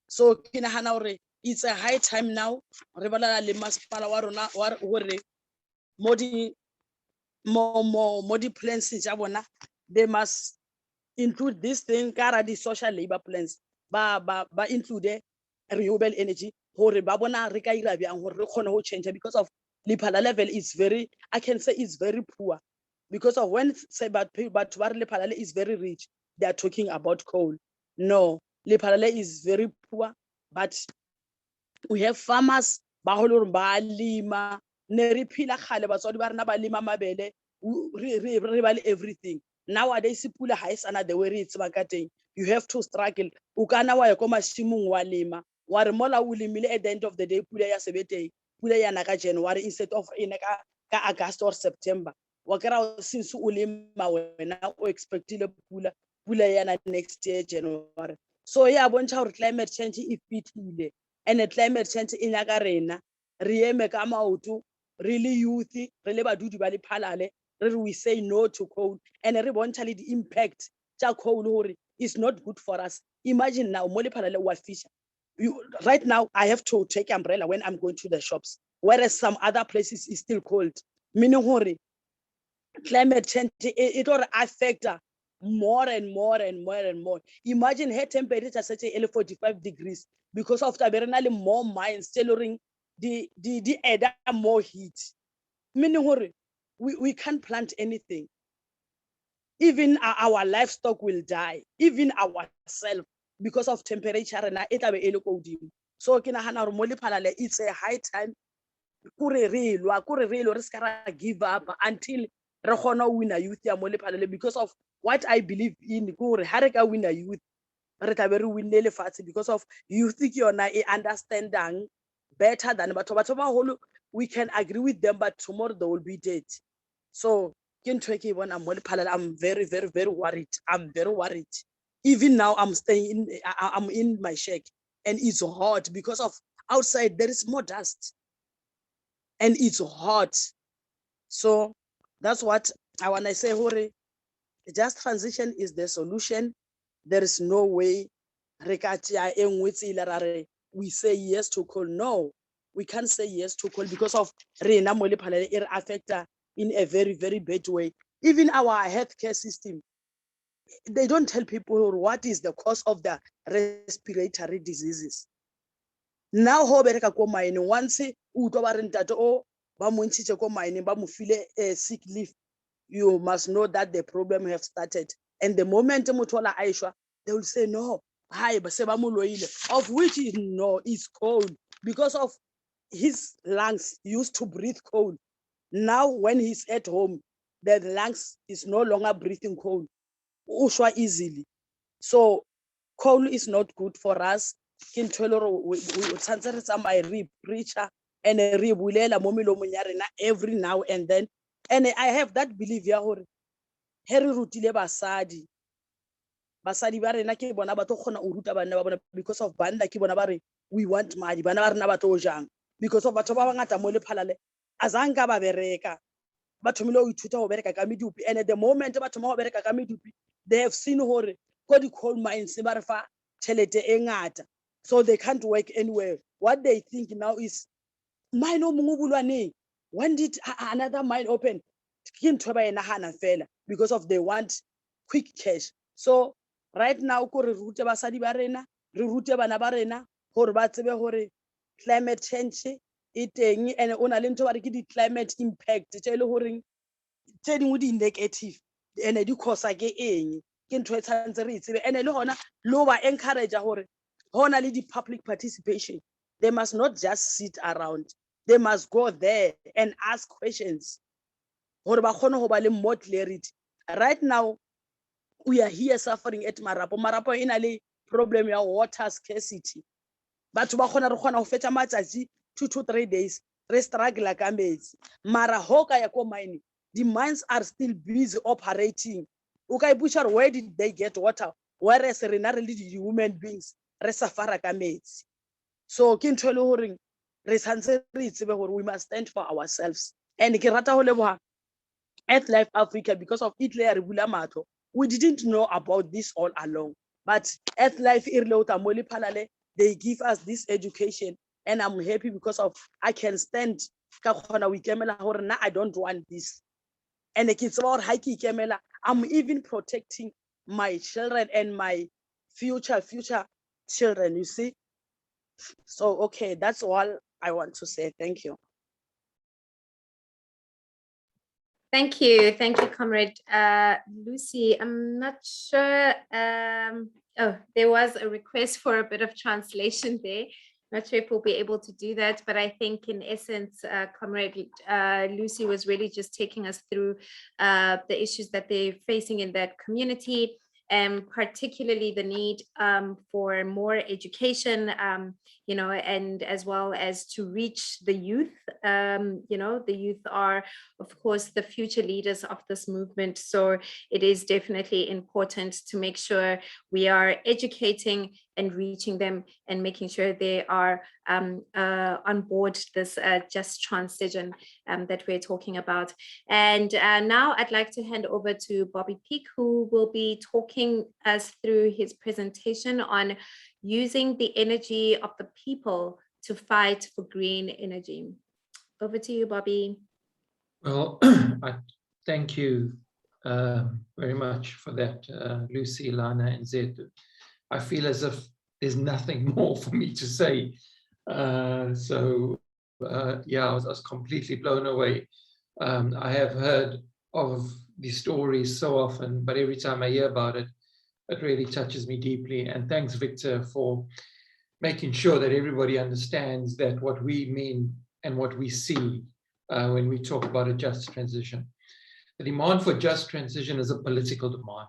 So it's a high time now. Modi plans they must include this thing, the social labor plans, ba include renewable energy, because of Liphalale level is very, I can say it's very poor. Because of when say but Liphalale is very rich, they are talking about coal. No, Liphalale is very poor, but we have farmers lima everything. Nowadays pula ha isana the way it's marketing. You have to struggle. Ukana wa yako mashimung wa lima. Wa re mola o limile at the end of the day pula ya sebete. Pula ya naka January instead of ka August or September. Wakera since o lima wena o expectile pula ya na next year January. So yeah, bontsha hore climate change e fitile, and the climate change e nyaka rena re eme ka maoto, really youth, re le badudi ba Liphalale, we say no to coal, and re bontsha le the impact tsa coal hore is not good for us. Imagine now mo Liphalale wa fisher. Right now I have to take umbrella when I'm going to the shops, whereas some other places is still cold, meaning hore climate change it will affect more and more and more and more. Imagine her temperature such a 45 degrees because of the more mines tailoring the add more heat. Meaning we can't plant anything. Even our livestock will die, even ourselves, because of temperature. So it's a high time give up until win a youth because of what I believe in. Win a youth because of youth understanding better than we can agree with them, but tomorrow they will be dead. So I'm very, very, very worried. I'm very worried. Even now I'm in my shack and it's hot because of outside there is more dust and it's hot. So that's what I want to say. Just transition is the solution. There is no way we say yes to coal. No, we can't say yes to coal because of it affect in a very, very bad way. Even our healthcare system, they don't tell people what is the cause of the respiratory diseases. Now, once ba mo ntshitse ko mine ba mo file sick leave, you must know that the problem have started. And the moment mothola aishwa, they will say no, hi ba se ba mo loile, of which is no, is cold because of his lungs used to breathe cold. Now when he's at home, the lungs is no longer breathing cold, ushwa easily. So coal is not good for us. We preacher and every now and then. And I have that belief ya hore he re rutile basadi ba rena ke bona ba tlo kgona o ruta bana ba bona, because of banda ke bona ba re we want madi, bana ba rena ba tlo jang because of batho ba bangata mo lephalale azanka ba bereka ba thomile o ithuta ho bereka ka medupi. And at the moment ba thoma ho bereka ka medupi, they have seen hore ko di coal mines ba re fa tšhelete e ngata, so they can't work anywhere. What they think now is mine o mongwe bulwaneng, when did another mine open? Ke ntho ba e nagana fela because of they want quick cash. So right now ko re rute basadi ba rena, re rute bana ba rena hore ba tsebe hore climate change e teng, and ona le ntho ba re ke di climate impact tse le hore tse dingwe di negative and di causa ke eng, ke ntho e tshwanetse re tsebe. And le hona lo ba encourage hore hona le di public participation, they must not just sit around, they must go there and ask questions hore ba khone ho ba le more clarity. Right now we are here suffering at Marapo ina le problem ya water scarcity, batho ba khona re khona ho fetsa matsatsi 2 to 3 days re struggle ka metsi, mara hoka ya ko mine, the mines are still busy operating. Okay, butcher, where did they get water? Whereas rena re le di human beings re suffer ka metsi. So ke ntho le hore re tshantse re tsebe hore we must stand for ourselves. And ke rata ho leboha Earth Life Africa because of it le re bula matlo. We didn't know about this all along, but Earth Life they give us this education, and I'm happy because of I can stand ka khona we kemela hore na I don't want this. And the kids about hiking kemela, I'm even protecting my children and my future children, you see. So okay, that's all I want to say. Thank you. Thank you, Comrade Lucy. I'm not sure. Oh, there was a request for a bit of translation there. Not sure if we'll be able to do that, but I think in essence, Comrade Lucy was really just taking us through the issues that they're facing in that community, and particularly the need for more education, you know, and as well as to reach the youth. You know, the youth are, of course, the future leaders of this movement. So it is definitely important to make sure we are educating and reaching them and making sure they are on board this just transition that we're talking about. And now I'd like to hand over to Bobby Peak, who will be talking us through his presentation on using the energy of the people to fight for green energy. Over to you, Bobby. Well, I thank you very much for that, Lucy, Lana, and Zetu. I feel as if there's nothing more for me to say. Yeah, I was completely blown away. I have heard of these stories so often, but every time I hear about it, it really touches me deeply. And thanks, Victor, for making sure that everybody understands that what we mean and what we see when we talk about a just transition. The demand for just transition is a political demand.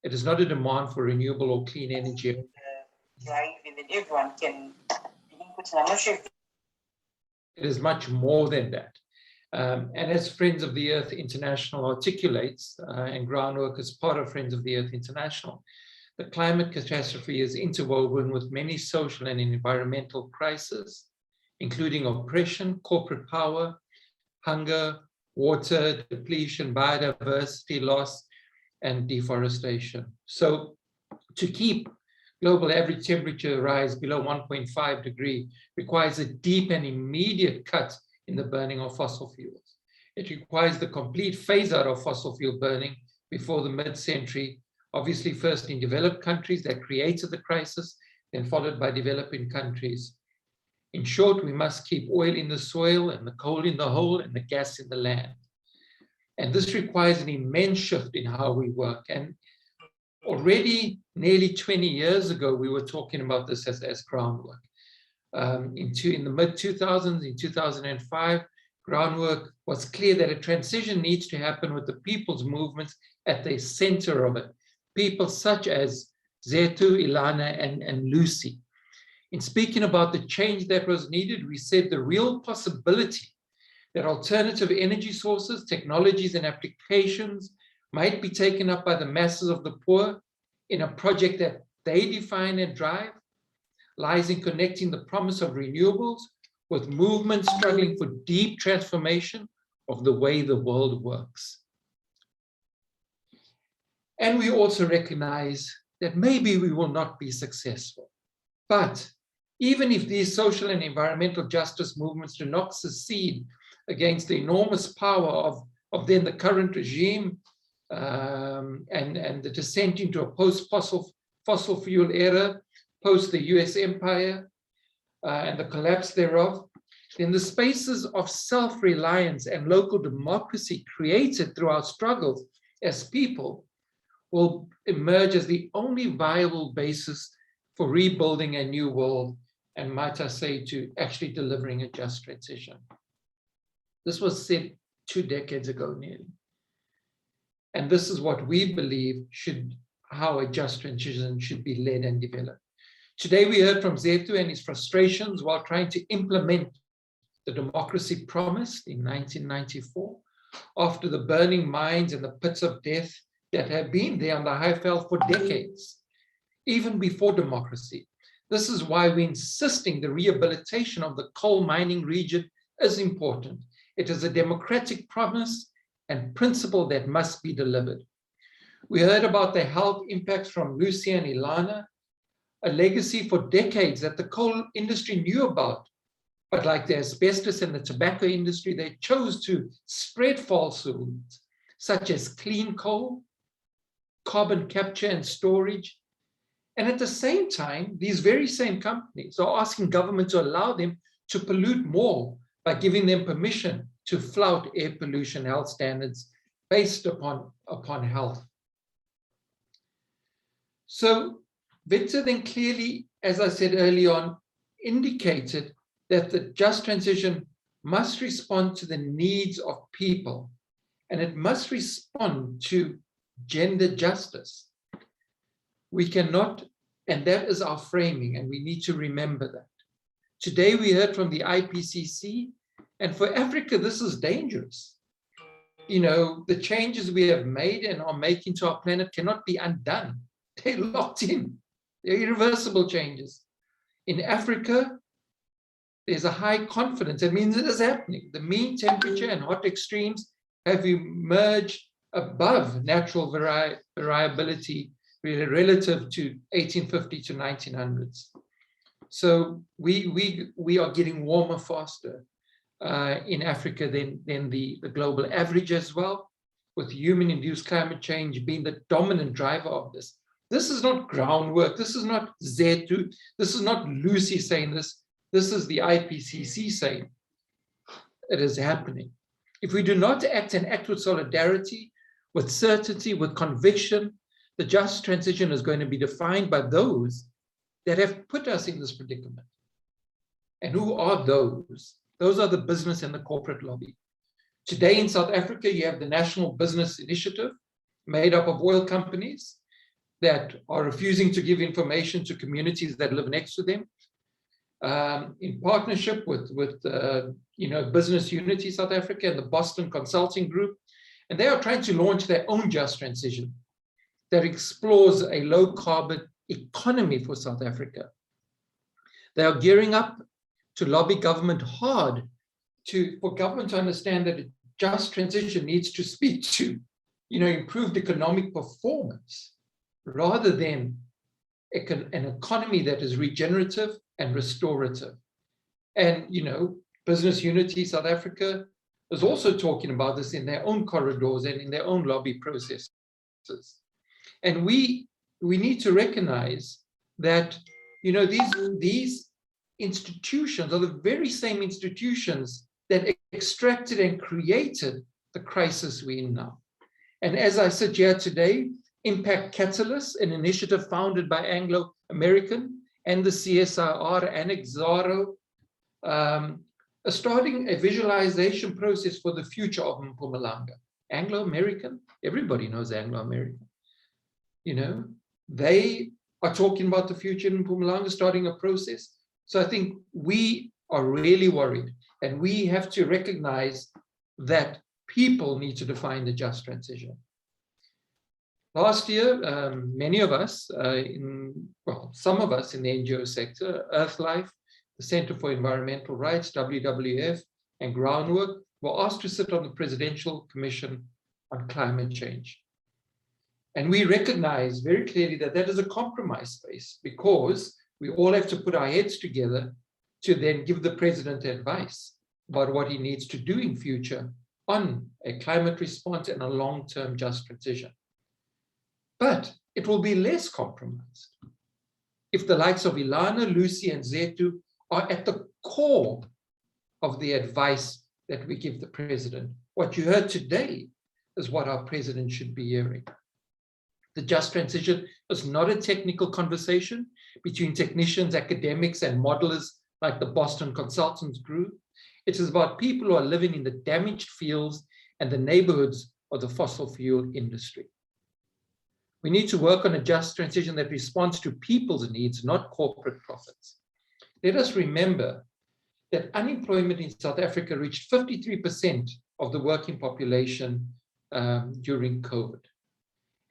It is not a demand for renewable or clean energy. Everyone can it is much more than that. And as Friends of the Earth International articulates, and Groundwork is part of Friends of the Earth International, the climate catastrophe is interwoven with many social and environmental crises, including oppression, corporate power, hunger, water depletion, biodiversity loss, and deforestation. So to keep global average temperature rise below 1.5 degrees requires a deep and immediate cut in the burning of fossil fuels. It requires the complete phase out of fossil fuel burning before the mid-century, obviously first in developed countries that created the crisis, then followed by developing countries. In short, we must keep oil in the soil and the coal in the hole and the gas in the land. And this requires an immense shift in how we work. And already nearly 20 years ago, we were talking about this as groundwork. In the mid-2000s, in 2005, groundwork was clear that a transition needs to happen with the people's movements at the center of it. People such as Zetu, Ilana, and Lucy. In speaking about the change that was needed, we said the real possibility that alternative energy sources, technologies, and applications might be taken up by the masses of the poor in a project that they define and drive lies in connecting the promise of renewables with movements struggling for deep transformation of the way the world works. And we also recognize that maybe we will not be successful. But even if these social and environmental justice movements do not succeed against the enormous power of then the current regime and the descent into a post-fossil fuel era, post the US empire and the collapse thereof, then the spaces of self-reliance and local democracy created through our struggles as people will emerge as the only viable basis for rebuilding a new world, and might I say, to actually delivering a just transition. This was said 2 decades ago nearly. And this is what we believe how a just transition should be led and developed. Today we heard from Zetu and his frustrations while trying to implement the democracy promised in 1994, after the burning mines and the pits of death that have been there on the Highveld for decades, even before democracy. This is why we're insisting the rehabilitation of the coal mining region is important. It is a democratic promise and principle that must be delivered. We heard about the health impacts from Lucy and Ilana, a legacy for decades that the coal industry knew about. But like the asbestos and the tobacco industry, they chose to spread falsehoods, such as clean coal, carbon capture and storage. And at the same time, these very same companies are asking government to allow them to pollute more by giving them permission to flout air pollution health standards based upon health. So Victor then clearly, as I said early on, indicated that the just transition must respond to the needs of people, and it must respond to gender justice. We cannot, and that is our framing, and we need to remember that. Today we heard from the IPCC, and for Africa, this is dangerous. You know, the changes we have made and are making to our planet cannot be undone. They're locked in. They're irreversible changes. In Africa, there's a high confidence. It means it is happening. The mean temperature and hot extremes have emerged above natural variability relative to 1850 to 1900s. So we are getting warmer faster in Africa than the global average as well, with human-induced climate change being the dominant driver of this. This is not groundwork. This is not Zetu. This is not Lucy saying this. This is the IPCC saying it is happening. If we do not act and act with solidarity, with certainty, with conviction, the just transition is going to be defined by those that have put us in this predicament. And who are those? Those are the business and the corporate lobby. Today in South Africa, you have the National Business Initiative made up of oil companies that are refusing to give information to communities that live next to them, in partnership with Business Unity South Africa and the Boston Consulting Group. And they are trying to launch their own just transition that explores a low carbon economy for South Africa. They are gearing up to lobby government hard for government to understand that a just transition needs to speak to, improved economic performance rather than an economy that is regenerative and restorative. And, Business Unity South Africa is also talking about this in their own corridors and in their own lobby processes. And we need to recognize that, these institutions are the very same institutions that extracted and created the crisis we're in now. And as I sit here today, Impact Catalyst, an initiative founded by Anglo American and the CSIR and Exaro, are starting a visualization process for the future of Mpumalanga. Anglo American, everybody knows Anglo American. You know, they are talking about the future in Mpumalanga, starting a process. So I think we are really worried, and we have to recognize that people need to define the just transition. Last year, many of us, some of us in the NGO sector, Earthlife, the Center for Environmental Rights, WWF, and Groundwork, were asked to sit on the Presidential Commission on Climate Change. And we recognize very clearly that that is a compromise space, because we all have to put our heads together to then give the president advice about what he needs to do in future on a climate response and a long-term just transition. But it will be less compromised if the likes of Ilana, Lucy, and Zetu are at the core of the advice that we give the president. What you heard today is what our president should be hearing. The just transition is not a technical conversation between technicians, academics, and modelers like the Boston Consultants Group. It is about people who are living in the damaged fields and the neighborhoods of the fossil fuel industry. We need to work on a just transition that responds to people's needs, not corporate profits. Let us remember that unemployment in South Africa reached 53% of the working population during COVID.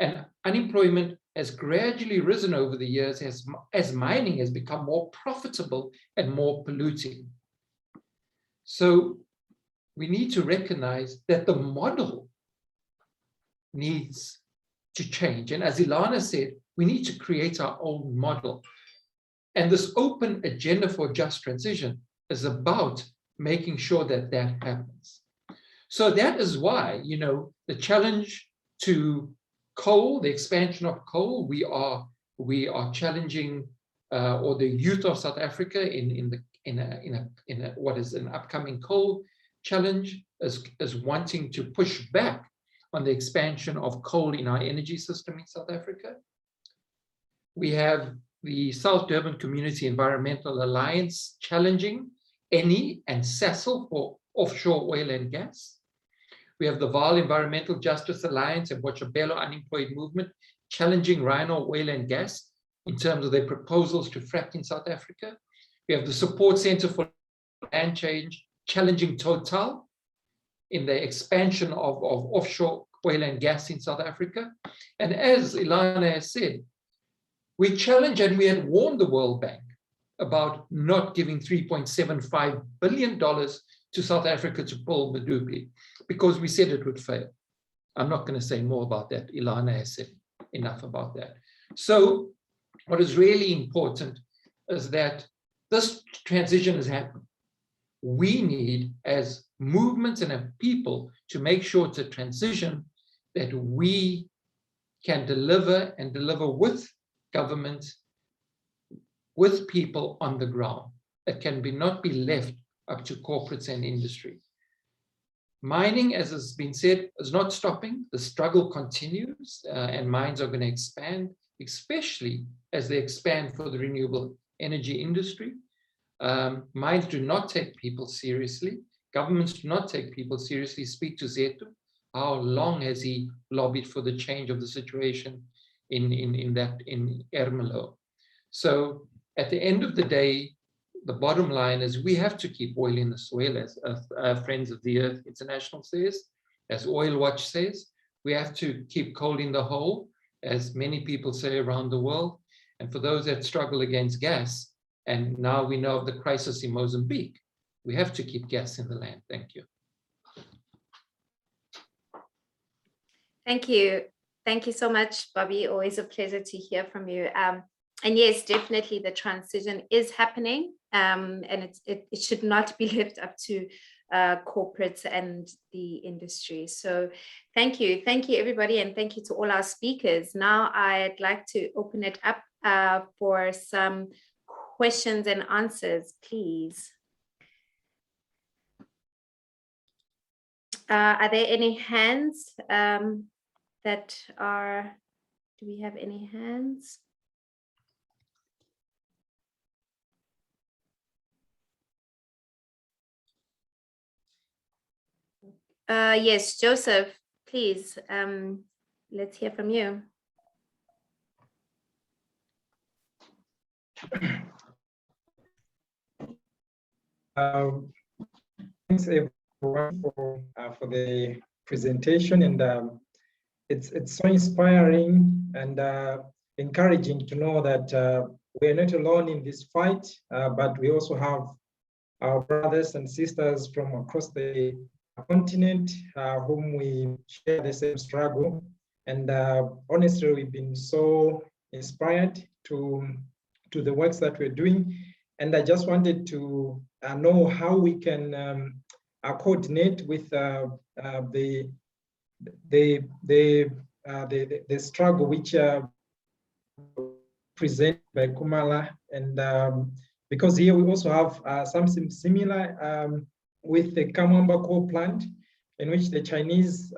And unemployment has gradually risen over the years as mining has become more profitable and more polluting. So we need to recognize that the model needs to change. And as Ilana said, we need to create our own model. And this open agenda for just transition is about making sure that that happens. So that is why, you know, the challenge to coal, the expansion of coal, we are challenging, or the youth of South Africa in what is an upcoming coal challenge is wanting to push back on the expansion of coal in our energy system in South Africa. We have the South Durban Community Environmental Alliance challenging Eni and Sasol for offshore oil and gas. We have the Vaal Environmental Justice Alliance and Botshabelo Unemployed Movement challenging Rhino Oil and Gas in terms of their proposals to frack in South Africa. We have the Support Center for Land Change challenging Total in the expansion of offshore oil and gas in South Africa. And as Ilana has said, we challenge, and we had warned the World Bank about not giving $3.75 billion to South Africa to pull Medupi, because we said it would fail. I'm not going to say more about that. Ilana has said enough about that. So what is really important is that this transition has happened. We need, as movements and as people, to make sure it's a transition that we can deliver, and deliver with government, with people on the ground. It can not be left up to corporates and industry. Mining, as has been said, is not stopping. The struggle continues, and mines are going to expand, especially as they expand for the renewable energy industry. Mines do not take people seriously. Governments do not take people seriously. Speak to Zetu. How long has he lobbied for the change of the situation in Ermelo? So at the end of the day, the bottom line is we have to keep oil in the soil, as Friends of the Earth International says, as Oil Watch says. We have to keep coal in the hole, as many people say around the world. And for those that struggle against gas, and now we know of the crisis in Mozambique, we have to keep gas in the land. Thank you. Thank you. Thank you so much, Bobby. Always a pleasure to hear from you. And yes, definitely the transition is happening, and it should not be left up to corporates and the industry. So thank you everybody, and thank you to all our speakers. Now I'd like to open it up for some questions and answers, please. Are there any hands that are, do we have any hands? Yes, Joseph, please, let's hear from you. Thanks everyone for the presentation, and it's so inspiring and encouraging to know that we're not alone in this fight, but we also have our brothers and sisters from across the continent whom we share the same struggle. And honestly, we've been so inspired to the works that we're doing. And I just wanted to know how we can coordinate with the struggle which presented by Kumala, and because here we also have something similar with the Kamwamba coal plant, in which the Chinese,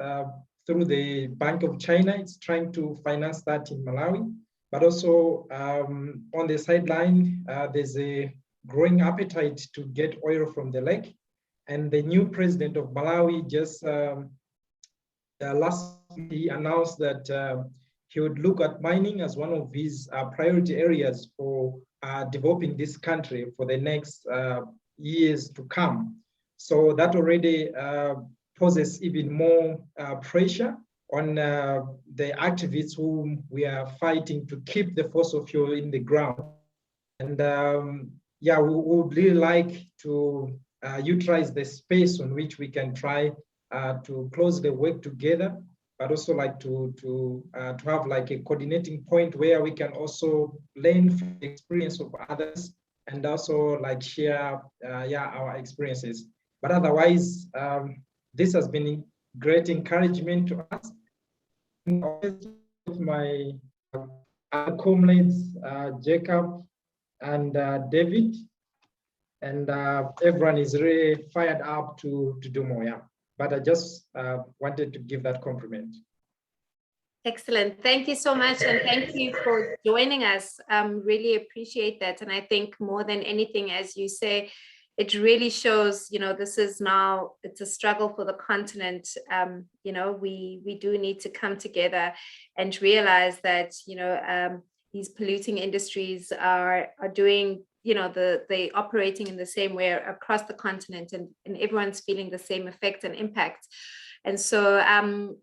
through the Bank of China, is trying to finance that in Malawi. But also on the sideline, there's a growing appetite to get oil from the lake. And the new president of Malawi just last week, he announced that he would look at mining as one of his priority areas for developing this country for the next years to come. So that already poses even more pressure on the activists whom we are fighting to keep the fossil fuel in the ground. And yeah, we would really like to utilize the space on which we can try to closely work together, but also like to have like a coordinating point where we can also learn from the experience of others and also like share our experiences. But otherwise, this has been great encouragement to us. With my comrades, Jacob and David, and everyone is really fired up to do more. Yeah, but I just wanted to give that compliment. Excellent. Thank you so much. And thank you for joining us. Really appreciate that. And I think more than anything, as you say, it really shows, you know, this is now, it's a struggle for the continent. You know, we do need to come together and realize that, you know, these polluting industries are doing, you know, they operating in the same way across the continent, and everyone's feeling the same effect and impact. And so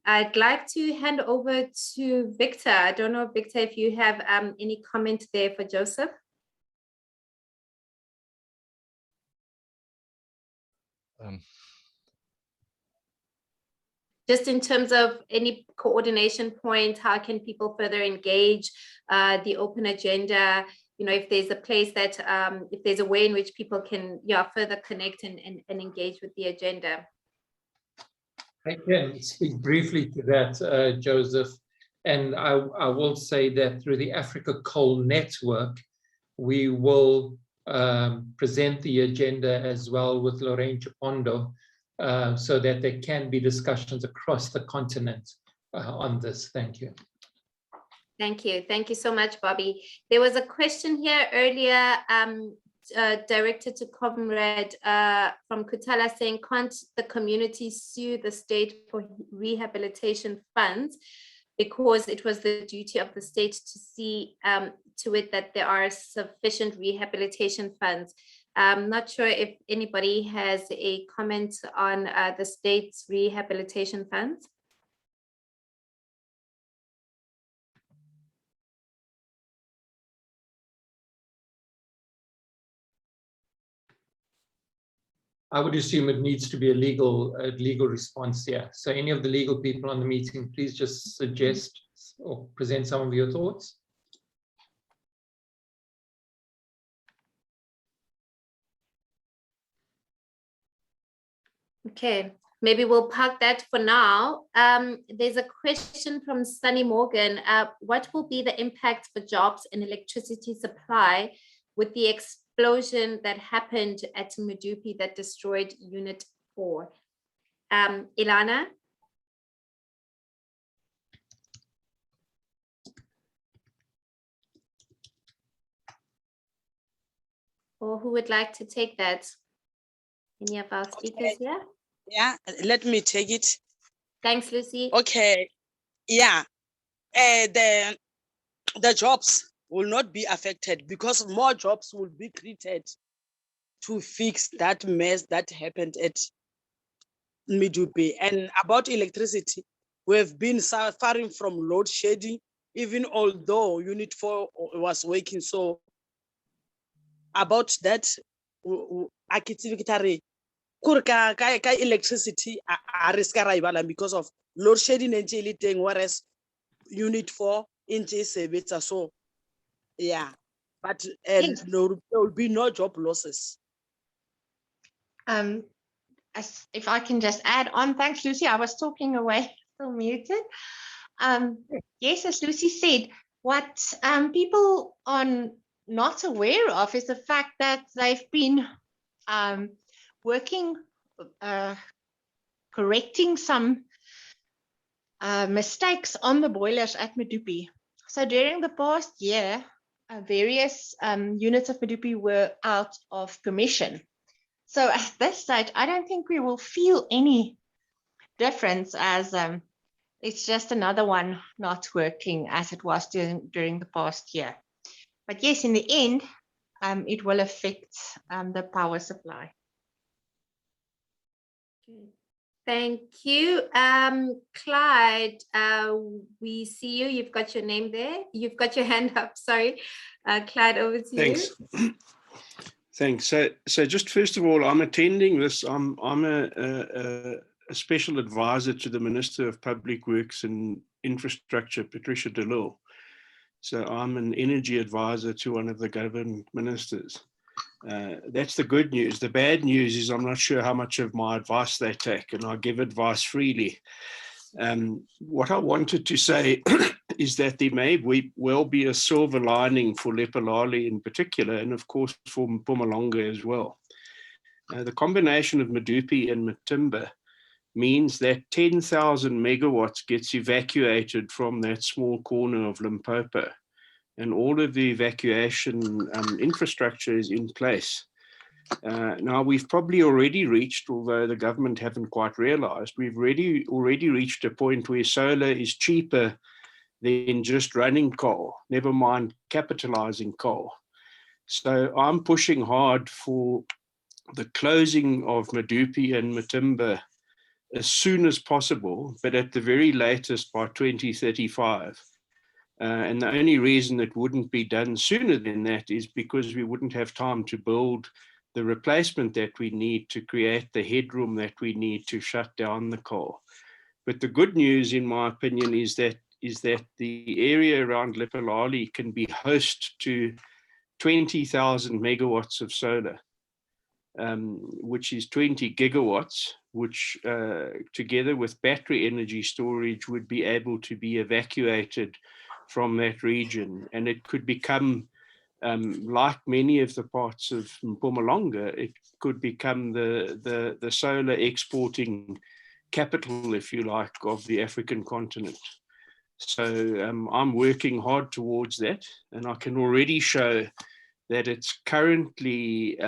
I'd like to hand over to Victor. I don't know, Victor, if you have any comment there for Joseph. Just in terms of any coordination point, how can people further engage the open agenda? You know, if there's a place that, if there's a way in which people can further connect and engage with the agenda. I can speak briefly to that, Joseph. And I will say that through the Africa Coal Network, we will present the agenda as well with Lorraine Chipondo, so that there can be discussions across the continent on this. Thank you. Thank you. Thank you so much, Bobby. There was a question here earlier directed to Comrade from Kutala saying, can't the community sue the state for rehabilitation funds? Because it was the duty of the state to see to it that there are sufficient rehabilitation funds. I'm not sure if anybody has a comment on the state's rehabilitation funds. I would assume it needs to be a legal response here. So any of the legal people on the meeting, please just suggest or present some of your thoughts. Okay, maybe we'll park that for now. There's a question from Sunny Morgan. What will be the impact for jobs and electricity supply with the explosion that happened at Medupi that destroyed Unit 4. Ilana? Or who would like to take that? Any of our speakers here? Yeah, let me take it. Thanks, Lucy. Okay, yeah, the jobs will not be affected because more jobs will be created to fix that mess that happened at Medupi. And about electricity, we have been suffering from load shedding, even although Unit 4 was working. So about that, electricity because of load shedding and whereas Unit 4 in so yeah, but Yes. there will be no job losses. If I can just add on, thanks, Lucy. I was talking away, still muted. Yes, as Lucy said, what people are not aware of is the fact that they've been working, correcting some mistakes on the boilers at Medupi. So during the past year, various units of Medupi were out of commission. So at this stage, I don't think we will feel any difference, as it's just another one not working as it was during the past year. But yes, in the end, it will affect the power supply. Thank you. Clyde, we see you. You've got your name there. You've got your hand up, sorry. Clyde, over to Thanks. you. Thanks. So just first of all, I'm attending this. I'm a special advisor to the Minister of Public Works and Infrastructure, Patricia de Lille. So I'm an energy advisor to one of the government ministers. That's the good news. The bad news is I'm not sure how much of my advice they take, and I give advice freely. What I wanted to say is that there may well be a silver lining for Lephalale in particular, and of course for Mpumalanga as well. The combination of Medupi and Matimba means that 10,000 megawatts gets evacuated from that small corner of Limpopo, and all of the evacuation infrastructure is in place. Now, we've probably already reached, although the government haven't quite realized, we've already reached a point where solar is cheaper than just running coal, never mind capitalizing coal. So I'm pushing hard for the closing of Medupi and Matimba as soon as possible, but at the very latest by 2035. And the only reason it wouldn't be done sooner than that is because we wouldn't have time to build the replacement that we need to create the headroom that we need to shut down the coal. But the good news, in my opinion, is that the area around Lephalale can be host to 20,000 megawatts of solar, which is 20 gigawatts, which together with battery energy storage would be able to be evacuated from that region. And it could become, like many of the parts of Mpumalanga, it could become the solar exporting capital, if you like, of the African continent. So I'm working hard towards that, and I can already show that it's currently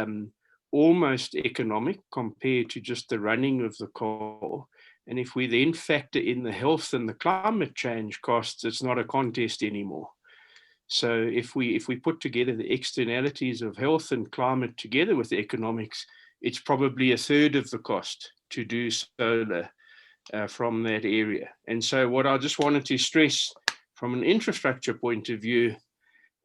almost economic compared to just the running of the coal. And if we then factor in the health and the climate change costs, it's not a contest anymore. So if we put together the externalities of health and climate together with the economics, it's probably a third of the cost to do solar from that area. And so what I just wanted to stress from an infrastructure point of view,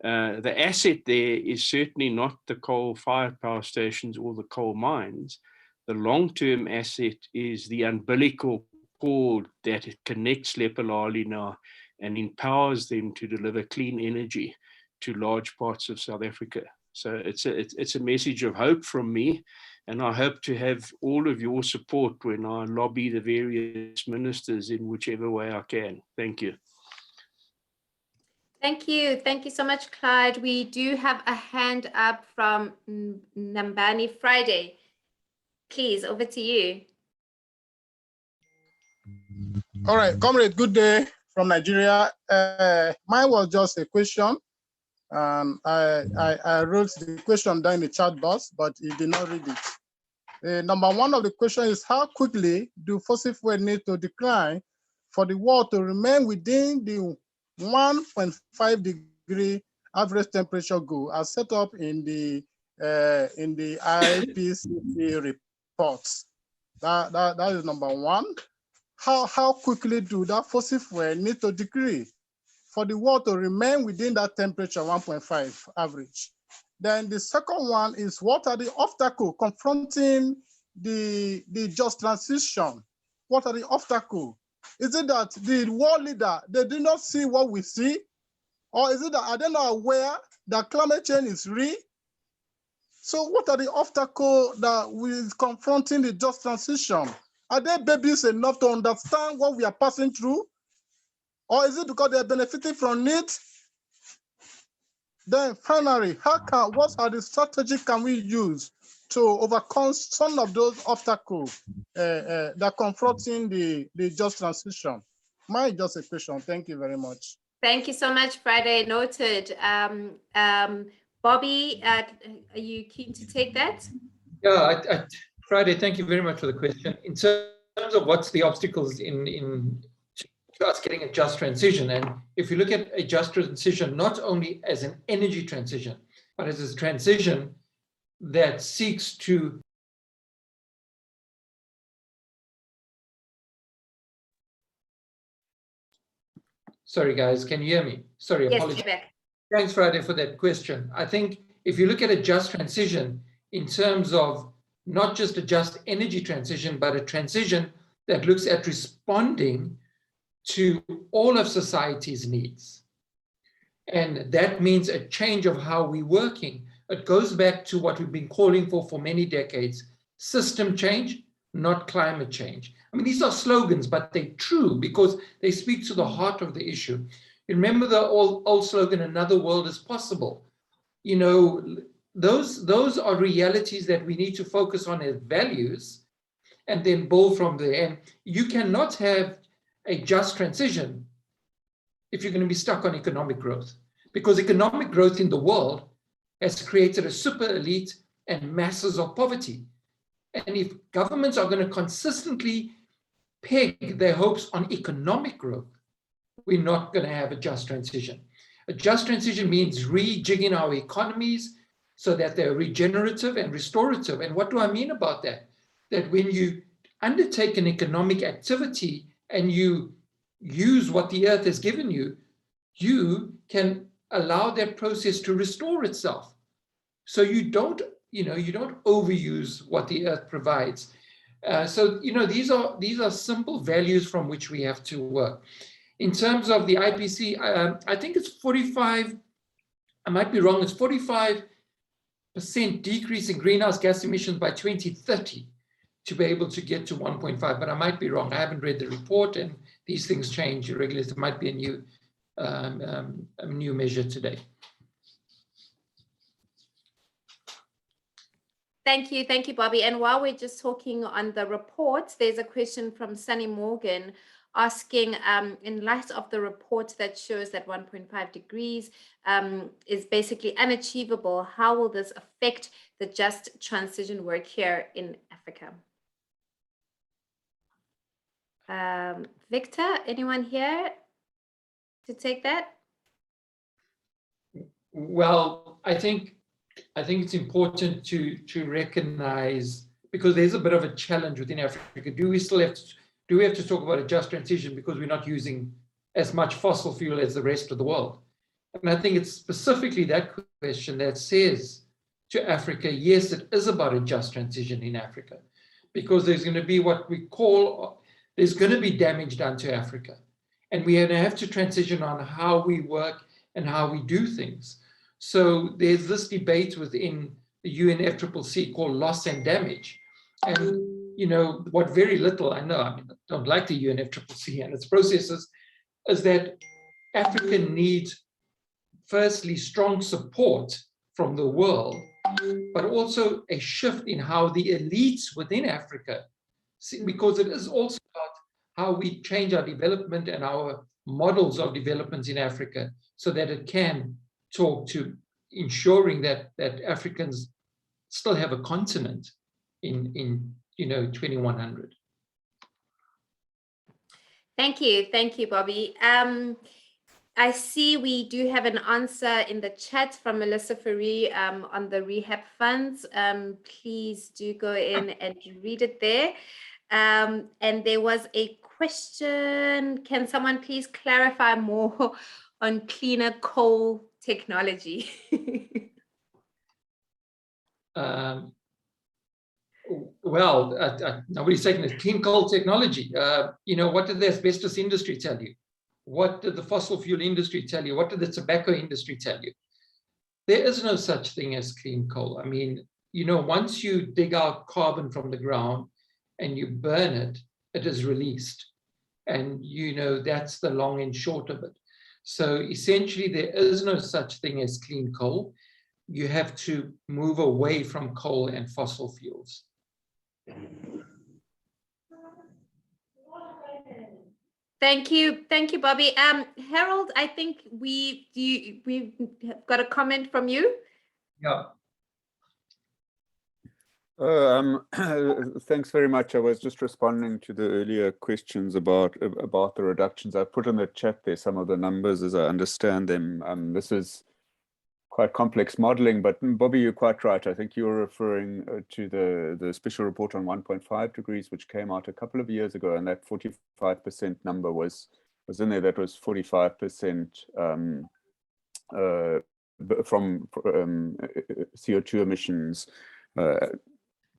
the asset there is certainly not the coal-fired power stations or the coal mines. The long-term asset is the umbilical cord that connects Lephalale now and empowers them to deliver clean energy to large parts of South Africa. So it's a message of hope from me, and I hope to have all of your support when I lobby the various ministers in whichever way I can. Thank you. Thank you. Thank you so much, Clyde. We do have a hand up from Nambani Friday. Please, over to you. All right, comrade, good day from Nigeria. Mine was just a question. I wrote the question down in the chat box, but you did not read it. Number one of the question is, how quickly do fossil fuel need to decline for the world to remain within the 1.5 degree average temperature goal as set up in the IPCC reports? That is number one. How quickly do that fossil fuel need to decrease for the world to remain within that temperature 1.5 average? Then the second one is, what are the obstacles confronting the just transition? What are the obstacles? Is it that the world leader, they do not see what we see? Or is it that are they not aware that climate change is real? So what are the obstacles that we confronting the just transition? Are they babies enough to understand what we are passing through? Or is it because they're benefiting from it? Then finally, what are the strategies can we use to overcome some of those obstacles that are confronting the just transition? Mine is just a question. Thank you very much. Thank you so much, Friday. Noted. Bobby, are you keen to take that? Yeah, Friday, thank you very much for the question. In terms of what's the obstacles to us getting a just transition, and if you look at a just transition, not only as an energy transition, but as a transition that seeks to Sorry, guys, can you hear me? Sorry, yes, apologies. back. Thanks, Friday, for that question. I think if you look at a just transition in terms of not just a just energy transition, but a transition that looks at responding to all of society's needs. And that means a change of how we're working. It goes back to what we've been calling for many decades, system change, not climate change. I mean, these are slogans, but they're true because they speak to the heart of the issue. You remember the old slogan, another world is possible. You know, those are realities that we need to focus on as values and then build from there. And you cannot have a just transition if you're going to be stuck on economic growth, because economic growth in the world has created a super elite and masses of poverty. And if governments are going to consistently peg their hopes on economic growth, we're not going to have a just transition. A just transition means rejigging our economies so that they're regenerative and restorative. And what do I mean about that? That when you undertake an economic activity and you use what the earth has given you, you can allow that process to restore itself. So you don't overuse what the earth provides. So these are simple values from which we have to work. In terms of the IPC, I think it's 45. I might be wrong. It's 45% decrease in greenhouse gas emissions by 2030 to be able to get to 1.5. But I might be wrong. I haven't read the report, and these things change regularly. There might be a new measure today. Thank you, Bobby. And while we're just talking on the report, there's a question from Sunny Morgan asking, in light of the report that shows that 1.5 degrees is basically unachievable, how will this affect the just transition work here in Africa? Victor, anyone here to take that? Well, I think it's important to recognize, because there's a bit of a challenge within Africa. Do we have to talk about a just transition because we're not using as much fossil fuel as the rest of the world? And I think it's specifically that question that says to Africa, yes, it is about a just transition in Africa, because there's going to be there's going to be damage done to Africa. And we have to transition on how we work and how we do things. So there's this debate within the UNFCCC called loss and damage. And, what very little I know, I don't like the UNFCCC and its processes, is that Africa needs firstly, strong support from the world, but also a shift in how the elites within Africa, because it is also about how we change our development and our models of development in Africa so that it can talk to ensuring that Africans still have a continent in 2100. Thank you, Bobby. I see we do have an answer in the chat from Melissa Ferry on the rehab funds. Please do go in and read it there. And there was a question, can someone please clarify more on cleaner coal technology? Well, nobody's taking this clean coal technology. What did the asbestos industry tell you? What did the fossil fuel industry tell you? What did the tobacco industry tell you? There is no such thing as clean coal. I mean, once you dig out carbon from the ground and you burn it, it is released. And, that's the long and short of it. So essentially, there is no such thing as clean coal. You have to move away from coal and fossil fuels. Thank you, Bobby. Harold, I think we've got a comment from you. Yeah. Thanks very much. I was just responding to the earlier questions about the reductions. I put in the chat there some of the numbers as I understand them. This is quite complex modeling, but Bobby, you're quite right. I think you're referring to the special report on 1.5 degrees, which came out a couple of years ago, and that 45% number was in there. That was 45% from CO2 emissions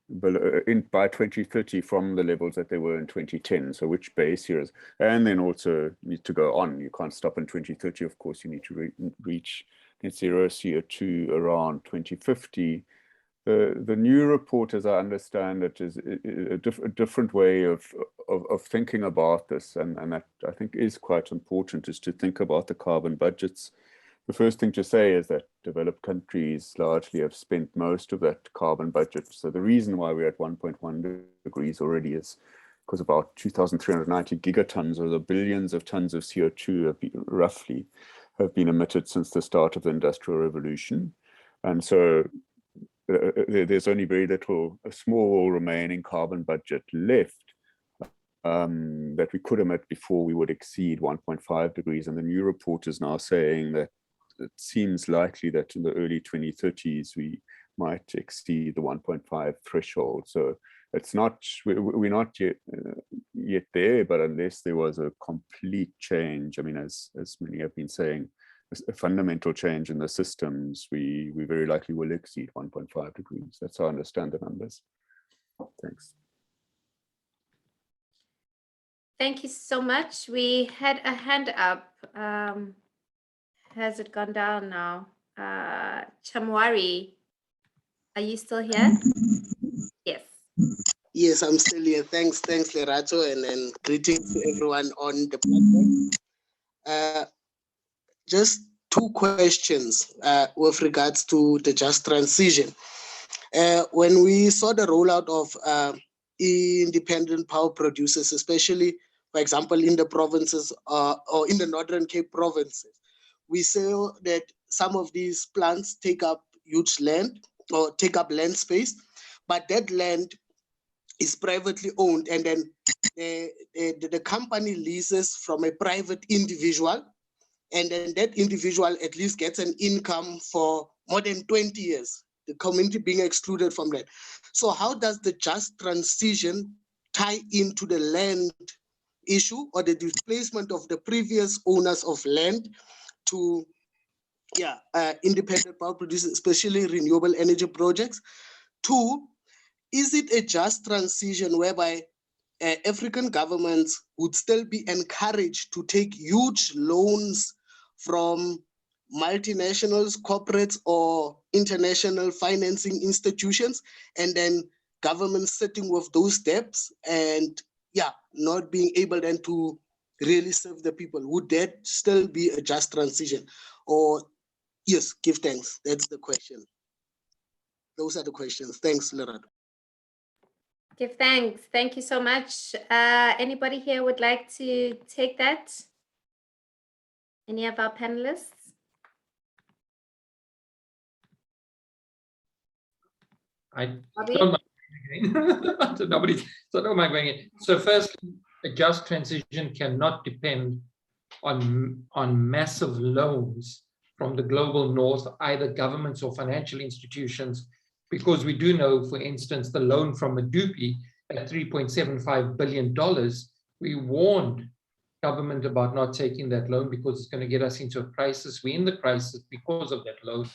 by 2030 from the levels that they were in 2010. So which base years, and then also need to go on. You can't stop in 2030. Of course, you need to reach net zero CO2 around 2050. The new report, as I understand it, is a different way of thinking about this, and that I think is quite important, is to think about the carbon budgets. The first thing to say is that developed countries largely have spent most of that carbon budget. So the reason why we're at 1.1 degrees already is because about 2,390 gigatons, or the billions of tons of CO2 roughly have been emitted since the start of the Industrial Revolution. And so there's only very little, a small remaining carbon budget left that we could emit before we would exceed 1.5 degrees. And the new report is now saying that it seems likely that in the early 2030s, we might exceed the 1.5 threshold. So it's not, we're not yet there, but unless there was a complete change, I mean, as many have been saying, a fundamental change in the systems, we very likely will exceed 1.5 degrees. That's how I understand the numbers. Thanks. Thank you so much. We had a hand up. Has it gone down now? Chamwari, are you still here? Yes. Yes, I'm still here. Thanks, Lerato, and greetings to everyone on the platform. Just two questions with regards to the just transition. When we saw the rollout of independent power producers, especially, for example, in the provinces or in the Northern Cape provinces, we saw that some of these plants take up huge land or take up land space, but that land is privately owned, and then the company leases from a private individual, and then that individual at least gets an income for more than 20 years, the community being excluded from that. So how does the just transition tie into the land issue or the displacement of the previous owners of land to independent power producers, especially renewable energy projects? Two, is it a just transition whereby African governments would still be encouraged to take huge loans from multinationals, corporates, or international financing institutions, and then governments sitting with those debts and not being able then to really serve the people? Would that still be a just transition? Or Yes, give thanks. That's the question. Those are the questions. Thanks, Lerato. Give thanks. Thank you so much. Anybody here would like to take that? Any of our panelists? I Bobby? don't mind again. So don't mind going in. So first, a just transition cannot depend on massive loans from the global north, either governments or financial institutions, because we do know, for instance, the loan from Medupi at $3.75 billion, we warned government about not taking that loan because it's going to get us into a crisis. We're in the crisis because of that loan.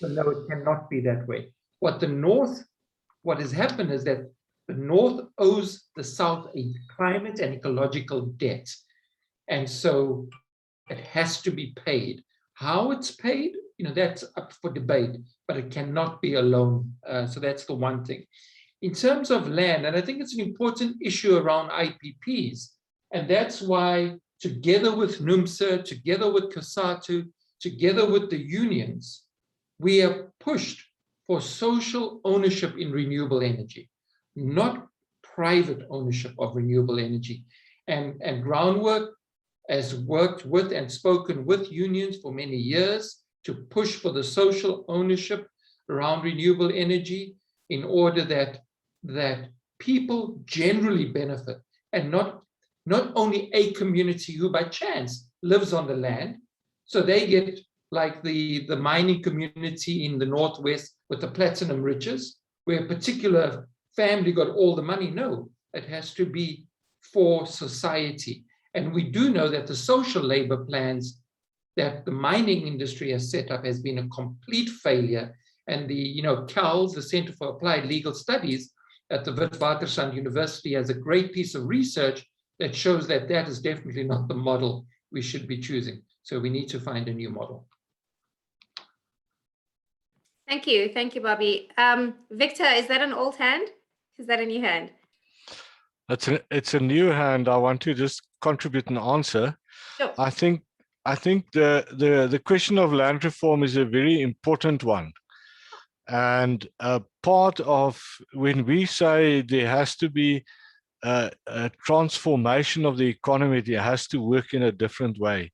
So no, it cannot be that way. What has happened is that the North owes the South a climate and ecological debt. And so it has to be paid. How it's paid, that's up for debate, but it cannot be a loan. So that's the one thing. In terms of land, and I think it's an important issue around IPPs, and that's why together with NUMSA, together with COSATU, together with the unions, we have pushed for social ownership in renewable energy, not private ownership of renewable energy. And Groundwork has worked with and spoken with unions for many years to push for the social ownership around renewable energy in order that people generally benefit, and not only a community who by chance lives on the land, so they get like the mining community in the Northwest with the platinum riches, where a particular family got all the money. No, it has to be for society. And we do know that the social labor plans that the mining industry has set up has been a complete failure. And the CALS, the Center for Applied Legal Studies at the Witwatersrand University, has a great piece of research that shows that that is definitely not the model we should be choosing. So we need to find a new model. Thank you, Bobby. Victor, is that an old hand? Is that a new hand? It's a new hand. I want to just contribute an answer. Sure. I think the question of land reform is a very important one. And part of when we say there has to be a transformation of the economy, it has to work in a different way.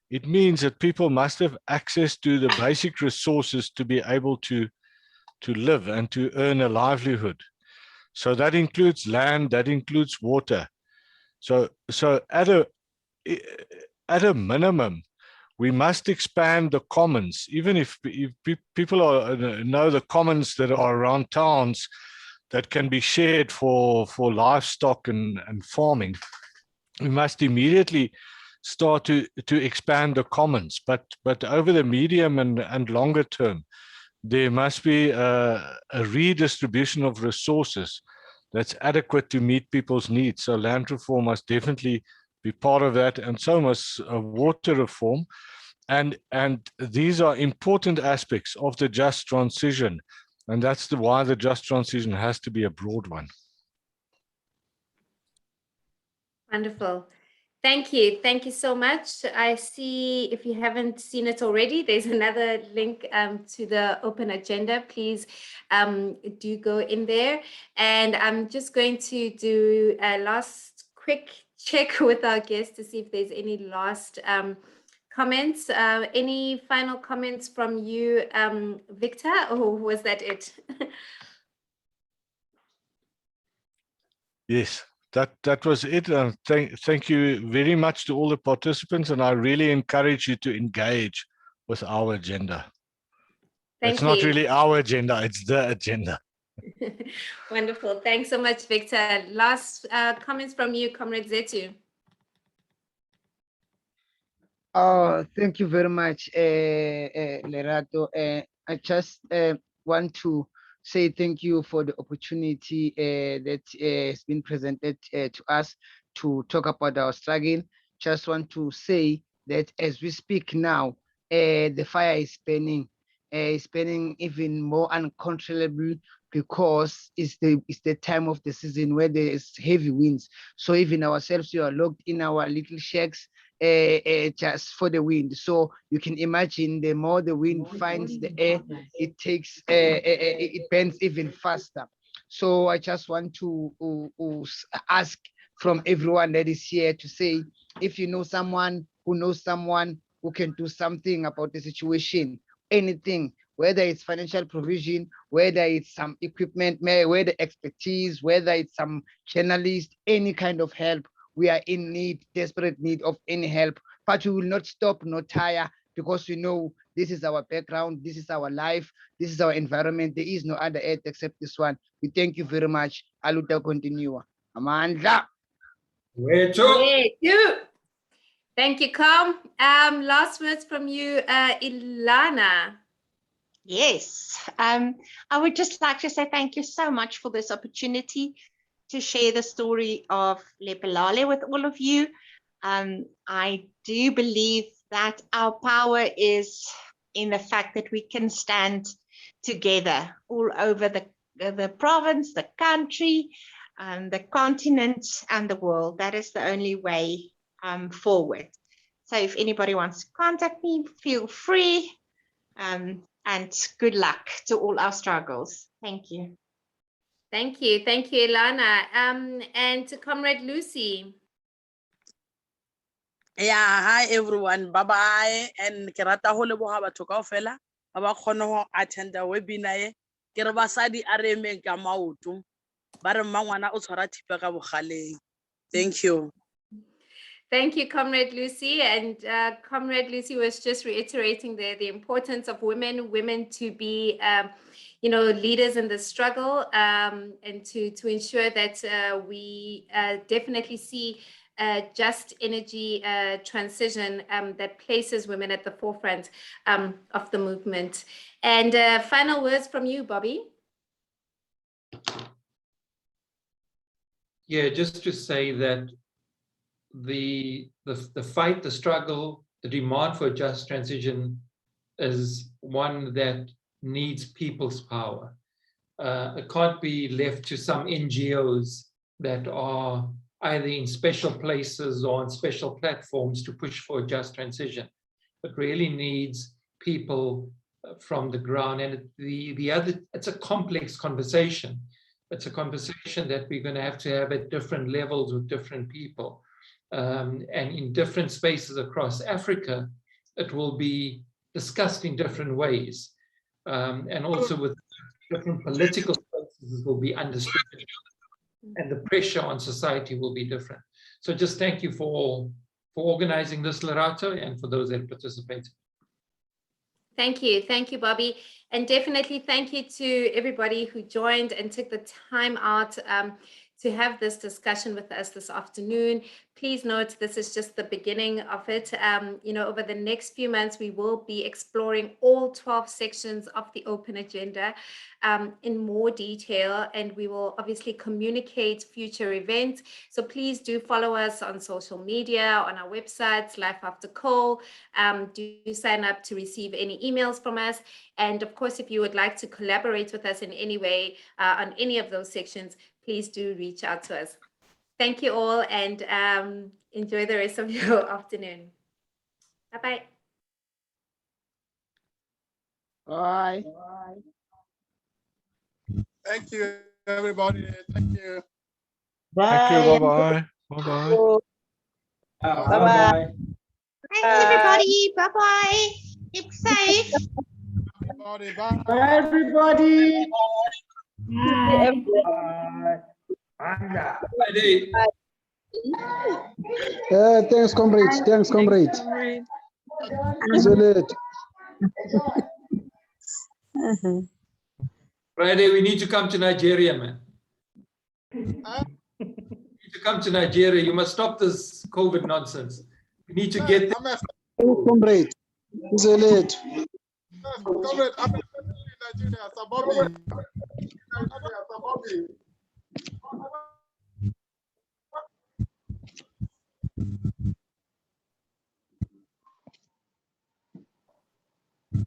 It means that people must have access to the basic resources to be able to live and to earn a livelihood. So that includes land, that includes water. So at a minimum, we must expand the commons. Even if people know the commons that are around towns that can be shared for livestock and farming, we must immediately start to expand the commons. But over the medium and longer term, there must be a redistribution of resources that's adequate to meet people's needs. So land reform must definitely be part of that, and so must water reform. And these are important aspects of the just transition. And that's why the just transition has to be a broad one. Wonderful. Thank you. Thank you so much. I see, if you haven't seen it already, there's another link to the open agenda. Please do go in there. And I'm just going to do a last quick check with our guests to see if there's any last comments. Any final comments from you, Victor, or was that it? Yes. That was it. Thank you very much to all the participants, and I really encourage you to engage with our agenda. It's not really our agenda, it's the agenda. Wonderful. Thanks so much, Victor. Last comments from you, Comrade Zetu. Thank you very much, Lerato. I just want to say thank you for the opportunity that has been presented to us to talk about our struggle. Just want to say that as we speak now, the fire is burning even more uncontrollable, because it's the time of the season where there is heavy winds. So even ourselves, we are locked in our little shacks, just for the wind. So you can imagine the more the wind finds the air, it takes it bends even faster. So I just want to ask from everyone that is here to say, if you know someone who knows someone who can do something about the situation, anything, whether it's financial provision, whether it's some equipment, whether expertise, whether it's some journalist, any kind of help, we are in need, desperate need of any help, but we will not stop, not tire, because we know this is our background, this is our life, this is our environment. There is no other earth except this one. We thank you very much. Aluta continua. Amandla. Thank you, Com. Last words from you, Ilana. Yes, I would just like to say thank you so much for this opportunity to share the story of Lepelale with all of you. I do believe that our power is in the fact that we can stand together all over the province, the country, the continent, and the world. That is the only way forward. So if anybody wants to contact me, feel free. And good luck to all our struggles. Thank you. Thank you. Thank you, Ilana. And to Comrade Lucy. Yeah, hi everyone. Bye-bye. And ke rata ho leboha batho kaofela ba ba kgone ho attend the webinar e. Ke re basadi a re emeng ka maoto. Ba re mmangwana o tshwara thipa ka bogaleng. Thank you. Thank you, Comrade Lucy. And Comrade Lucy was just reiterating the importance of women to be, leaders in the struggle, and to ensure that we definitely see just energy transition that places women at the forefront of the movement. And final words from you, Bobby. Yeah, just to say that the fight, the struggle, the demand for just transition is one that needs people's power. It can't be left to some NGOs that are either in special places or on special platforms to push for a just transition. It really needs people from the ground, and it's a complex conversation. It's a conversation that we're going to have at different levels with different people. And in different spaces across Africa, it will be discussed in different ways. And also with different political spaces, it will be understood. And the pressure on society will be different. So just thank you for organizing this, Lerato, and for those that participated. Thank you, Bobby. And definitely thank you to everybody who joined and took the time out to have this discussion with us this afternoon. Please note this is just the beginning of it. Over the next few months, we will be exploring all 12 sections of the open agenda in more detail, and we will obviously communicate future events. So please do follow us on social media, on our websites, Life After Coal. Do sign up to receive any emails from us. And of course, if you would like to collaborate with us in any way on any of those sections, please do reach out to us. Thank you all, and enjoy the rest of your afternoon. Bye-bye. Bye. Thank you, everybody. Thank you. Thank you. Bye-bye. Bye-bye. Bye-bye. Thanks, everybody. Bye-bye. Keep safe. Everybody, bye. Bye, everybody. Thanks, comrades. Thanks, comrades. Isolate. Friday, we need to come to Nigeria, man. You need to come to Nigeria. You must stop this COVID nonsense. We need to get there. Comrades. Isolate. Comrade, I'm in Nigeria, Sababi.